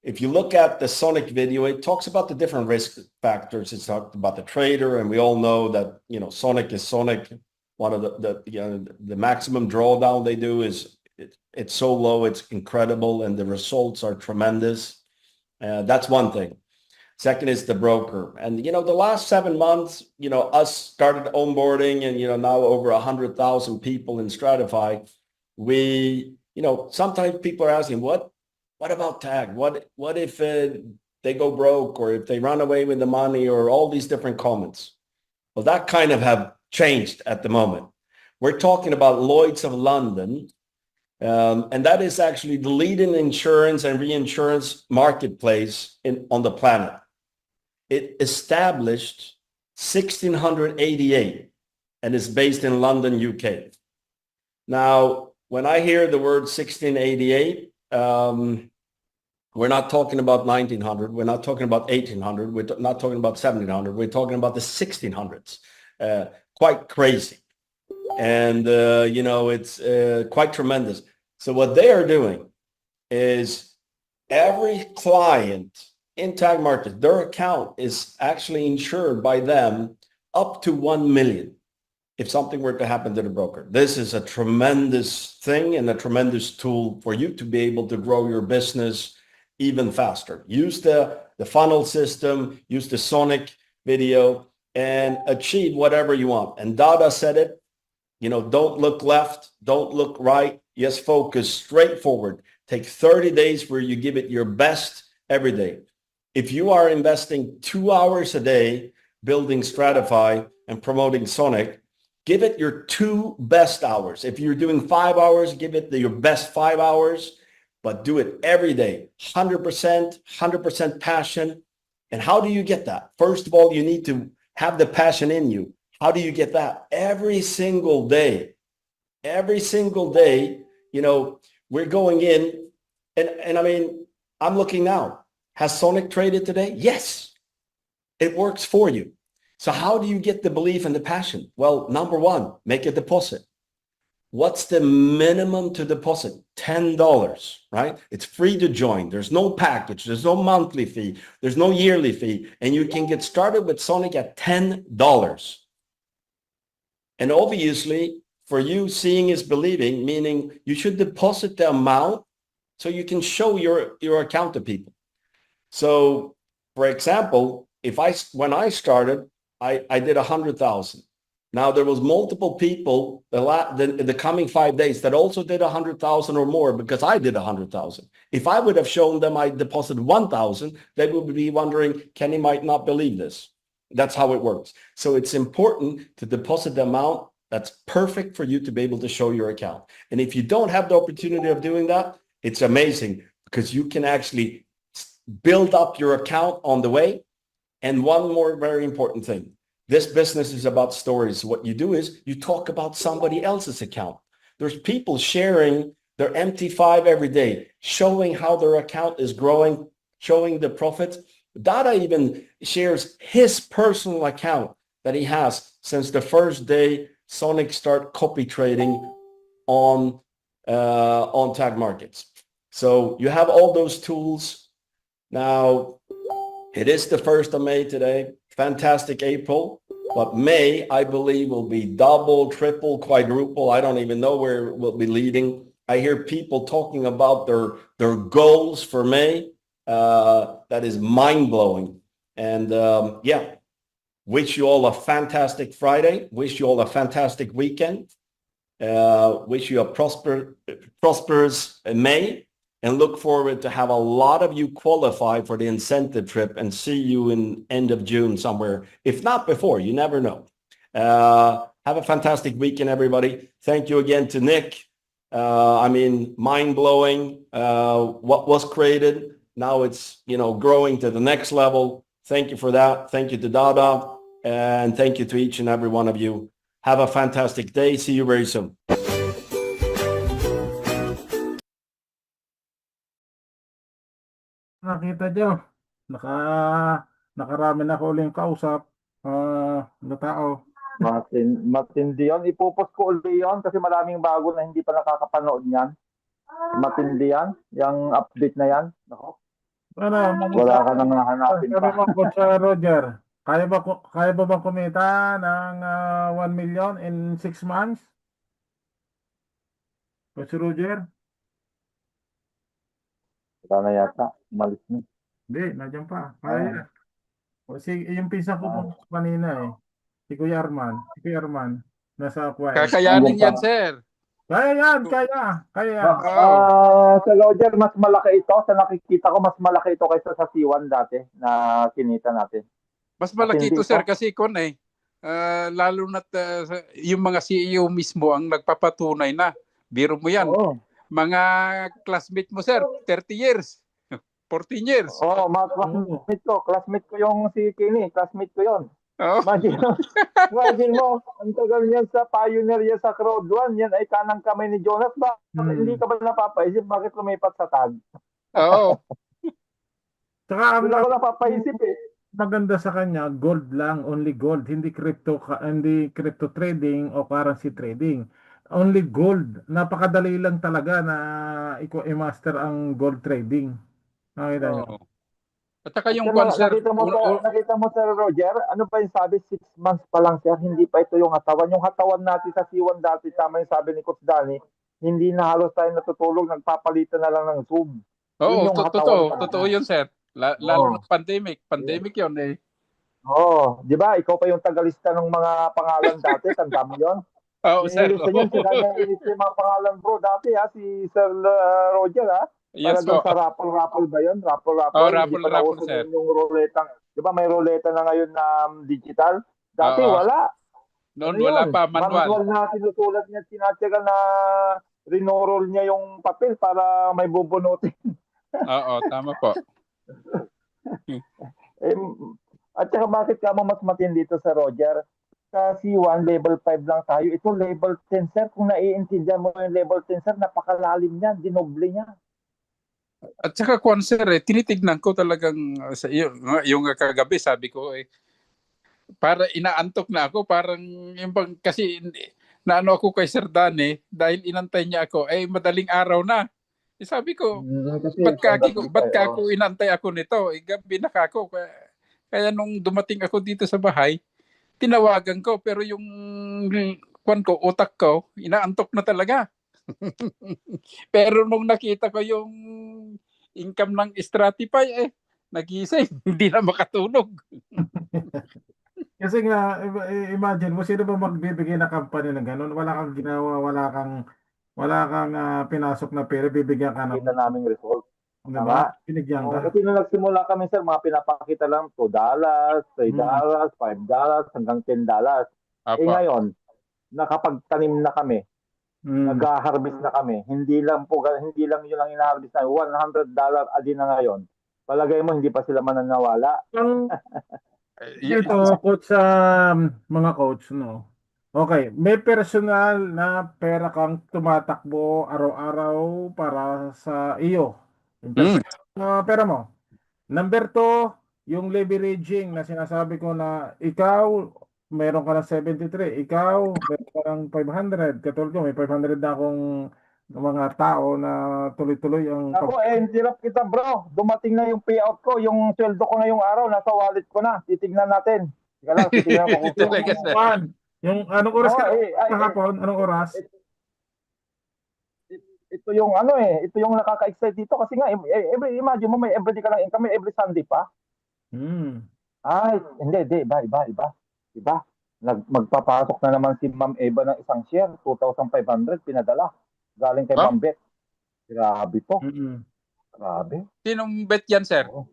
if you look at the Sonic video, it talks about the different risk factors. It's talked about the trader, and we all know that, Sonic is Sonic. One of the maximum drawdown they do is it's so low, it's incredible, and the results are tremendous. That's one thing. Second is the broker. And, the last 7 months, us started onboarding and, now over 100,000 people in Stratify. We, sometimes people are asking, what about Tag? What if they go broke, or if they run away with the money, or all these different comments? Well, that kind of have changed at the moment. We're talking about Lloyd's of London, and that is actually the leading insurance and reinsurance marketplace on the planet. It established 1688 and is based in London, UK. Now, when I hear the word 1688, we're not talking about 1900. We're not talking about 1800. We're not talking about 1700. We're talking about the 1600s. Quite crazy. And, it's quite tremendous. So what they are doing is every client in Tag Market, their account is actually insured by them up to 1 million if something were to happen to the broker. This is a tremendous thing and a tremendous tool for you to be able to grow your business even faster. Use the funnel system, use the Sonic video, and achieve whatever you want. And Dada said it, don't look left, don't look right, just focus straight forward. Take 30 days where you give it your best every day. If you are investing 2 hours a day building Stratify and promoting Sonic, give it your 2 best hours. If you're doing 5 hours, give it your best 5 hours, but do it every day. 100% passion. And how do you get that? First of all, you need to have the passion in you. How do you get that? Every single day. Every single day, we're going in, and I mean, I'm looking now. Has Sonic traded today? Yes. It works for you. So how do you get the belief and the passion? Well, number one, make a deposit. What's the minimum to deposit? $10, right? It's free to join. There's no package. There's no monthly fee. There's no yearly fee. And you can get started with Sonic at $10. And obviously, for you, seeing is believing, meaning you should deposit the amount so you can show your account to people. So, for example, when I started, I did 100,000. Now there was multiple people the coming 5 days that also did 100,000 or more, because I did 100,000. If I would have shown them I deposited 1,000, they would be wondering, Kenny might not believe this. That's how it works. So it's important to deposit the amount that's perfect for you to be able to show your account. And if you don't have the opportunity of doing that, it's amazing, because you can actually build up your account on the way. And one more very important thing. This business is about stories. What you do is you talk about somebody else's account. There's people sharing their MT5 every day, showing how their account is growing, showing the profits. Dada even shares his personal account that he has since the first day Sonic start copy trading on Tag Markets. So you have all those tools. Now, it is the 1st of May today. Fantastic April. But May, I believe, will be double, triple, quadruple. I don't even know where we'll be leading. I hear people talking about their goals for May. That is mind-blowing. And yeah, wish you all a fantastic Friday. Wish you all a fantastic weekend. Wish you a prosperous May, and look forward to have a lot of you qualify for the incentive trip and see you in end of June somewhere. If not before, you never know. Have a fantastic weekend, everybody. Thank you again to Nick. I mean, mind-blowing what was created. Now it's, growing to the next level. Thank you for that. Thank you to Dada. And thank you to each and every one of you. Have a fantastic day. See you very soon. Nakita nyo, naka, nakarami na ko uling kausap na tao. Matindi yan. Ipupos ko uli yan kasi maraming bago na hindi pa nakakapanood niyan. Matindi yan. Yung update na yan. Nako. Wala ka nang hahanapin Sabi pa. mo, Coach Roger, kaya ba bang kumita ng 1 million in 6 months? Coach Roger? Wala na yata. Malis na. Hindi, nandiyan pa. Kaya. Kasi yung pinsan ko po kanina si Kuya Arman. Si Kuya Arman. Nasa Kuwait. Kakayanin yan, sir. Kaya yan, kaya. Sa Roger, mas malaki ito. Sa nakikita ko, mas malaki ito kaysa sa C1 dati na kinita natin. Mas malaki ito, sir, kasi lalo na yung mga CEO mismo ang nagpapatunay na. Biro mo yan. Oo. Mga classmate mo, sir, 30 years. 14 years. Oo, mga classmate ko. Classmate ko yung si Kenny. Classmate ko yun. Oh. Imagine mo, ang tagal niyan sa pioneer yan sa crowd 1, yan ay kanang kamay ni Jonas. Hindi ka ba napapaisip bakit lumipat sa tag? Oo. Saka Hindi ako napapaisip maganda sa kanya, gold lang, only gold, hindi crypto trading o currency trading. Only gold. Napakadali lang talaga na i-master ang gold trading. Nakita niyo? At saka yung concert, nakita mo Sir Roger, ano ba yung sabi, 6 months pa lang siya, hindi pa ito yung hatawan. Yung hatawan natin sa C1 dati, tama yung sabi ni Coach Danny, hindi na halos tayo natutulog, nagpapalitan na lang ng Zoom. Oo, totoo yun, sir. Lalo ng pandemic yun eh. Oo, di ba? Ikaw pa yung tagalista ng mga pangalan dati, tanda mo yun? Oo, sir. Yun, si kanya yung mga pangalan bro dati si Sir Roger Yes, para sa raffle ba yun? Raffle. Raffle, sir. Yung ruleta. Di ba may ruleta na ngayon na digital? Dati wala. Noon wala pa, manual. Manual na sinusulat niya, sinatsaga na rinorol niya yung papel para may bubunutin. Oo, tama po. At saka bakit ka mas matindi dito sa Roger? Sa C1, level 5 lang tayo. Ito level 10, sir. Kung naiintindihan mo yung level 10, sir, napakalalim niya, dinoble niya. At saka sir, tinitignan ko talagang sa yung kagabi, sabi ko para inaantok na ako, parang kasi naano ako kay Sir Dane dahil inantay niya ako, madaling araw na. Sabi ko, ba't kako inantay ako nito? Gabi na kako. Kaya nung dumating ako dito sa bahay, tinawagan ko, pero yung utak ko, inaantok na talaga. Pero nung nakita ko yung income ng Stratify, nagising, hindi na makatulog. Kasi nga, imagine mo, sino ba magbibigay na company ng ganun? Wala kang ginawa, wala kang pinasok na pera, bibigyan ka ng... Kita naming result. Diba? Binigyan ka. Kasi nung nagsimula kami, sir, mga pinapakita lang $2, $3, $5, hanggang $10. Ngayon, nakapagtanim na kami. Nag-harvest na kami. Hindi lang yun ang ina-harvest na $100 adin na ngayon. Palagay mo hindi pa sila mananawala. Ito coach sa mga coach, no. Okay, may personal na pera kang tumatakbo araw-araw para sa iyo. Pera mo. Number 2, yung leveraging na sinasabi ko na ikaw meron ka ng 73, ikaw meron ka ng 500, katulad ko may 500 na akong mga tao na tuloy-tuloy ang... Ako, hirap kita bro. Dumating na yung payout ko, yung sweldo ko na yung araw, nasa wallet ko na. Titignan natin. Titignan ko yung anong oras ka kahapon? Anong oras? ito yung ito yung nakaka-excite dito kasi nga imagine mo may everyday ka lang income, may every Sunday pa. Hmm. Ay, hindi, iba. Iba. Magpapasok na naman si Ma'am Eva ng isang share, 2,500 pinadala. Galing kay Oh? Ma'am Bet. Grabe to. Mm-mm. Grabe. Sinong bet yan, sir? Oo.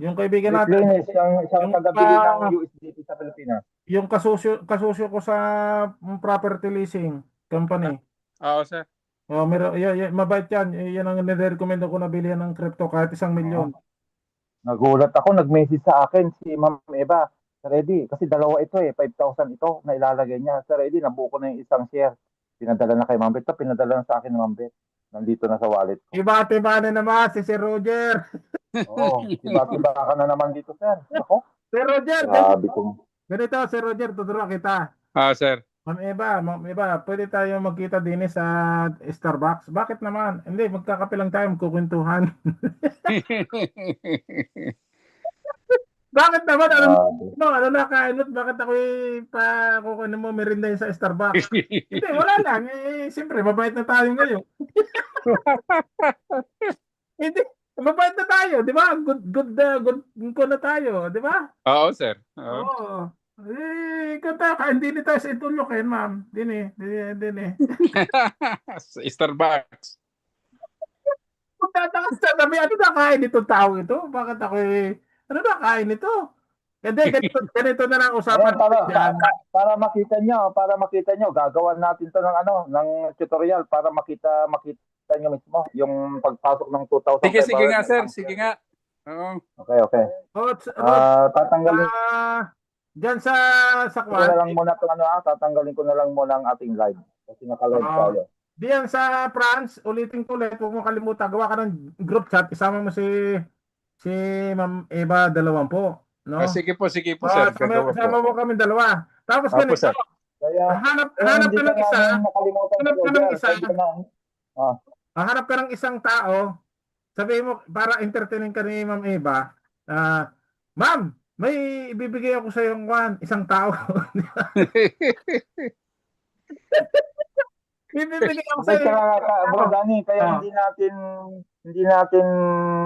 Yung kaibigan Rick natin, Lines, siyang yung tagabili ng USDT sa Pilipinas. yung kasusyo ko sa property leasing company. Oo, sir. Oh, meron, mabait yan. Yan ang nire-recommend ko na bilhin ng crypto kahit 1 milyon. Nagulat ako, nag-message sa akin si Ma'am Eva. Sir Eddie, kasi dalawa ito 5,000 ito na ilalagay niya. Sir Eddie, nabuo ko na yung isang share. Pinadala na kay Ma'am Bet. Pinadala na sa akin ng Ma'am Bet. Nandito na sa wallet ko. Iba-tiba na naman si Sir Roger. Oo, iba-iba ka na naman dito, sir. Ako, Sir Roger, grabe kong. ganito, Sir Roger, tuturuan kita. Sir. Ma'am Eva, pwede tayo magkita din sa Starbucks. Bakit naman? Hindi, magkakape lang tayo, magkukwentuhan. Bakit naman? Ano na kainot? Bakit ako kukunin mo merinda sa Starbucks? Hindi, wala lang. Siyempre, mabait na tayo ngayon. Hindi, mabait na tayo, di ba? Good ko na tayo, di ba? Oo, sir. Oo. Hindi ni tayo sa itulyokin, ma'am. Dini. Starbucks. Kung tatakas na kami, ano na kain itong tao ito? Bakit ako ano na kain ito? Hindi, ganito na lang usapan. Para makita nyo, gagawan natin to ng tutorial para makita nyo mismo yung pagpasok ng 2,000. Sige nga, sir. Sige nga. Oo. Okay. Tatanggalin. Diyan sa kwan. Tatanggalin ko na lang muna ang ating live kasi naka-live tayo. Diyan sa France, ulitin ko ulit, huwag mo kalimutan, gawa ka ng group chat, isama mo si Ma'am Eva 20, no? Sige po, sir. Sama mo kami dalawa. Tapos ganito, hanap ka ng isa, hanap ka ng isang tao, sabihin mo, para entertainin ka ni Ma'am Eva, Ma'am, may ibibigay ako sa yung isang tao. Ibibigay ako sa iyo. Bro Danny, kaya hindi natin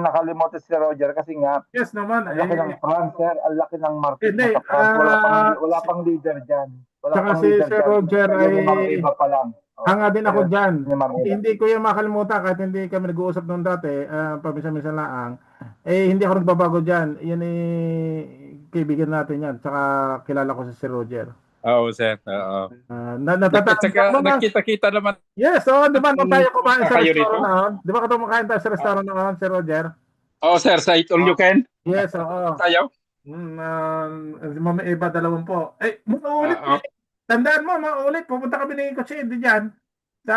nakalimutan si Roger kasi nga yes naman. Ang laki ng France, sir. Ang laki ng market Hindi, sa France. Wala pang leader dyan. Saka si Sir Roger ay iba pa lang. hanga din ako dyan. Hindi ko yung makalimutan kahit hindi kami nag-uusap noon dati, paminsan-minsan lang. Hindi ako nagbabago dyan. Yan kaibigan natin yan. Saka kilala ko si Sir Roger. Oo, sir. Oo. Nakita-kita naman. Yes, di ba tayo kumain sa restaurant noon? Di ba kumakain tayo sa restaurant noon, Sir Roger? Oo, sir. Sa Eat All You Can? Yes, oo. Tayo? Mama Eva 20. Maulit. Tandaan mo, maulit. Pupunta kami ni Coach Eddie dyan. Sa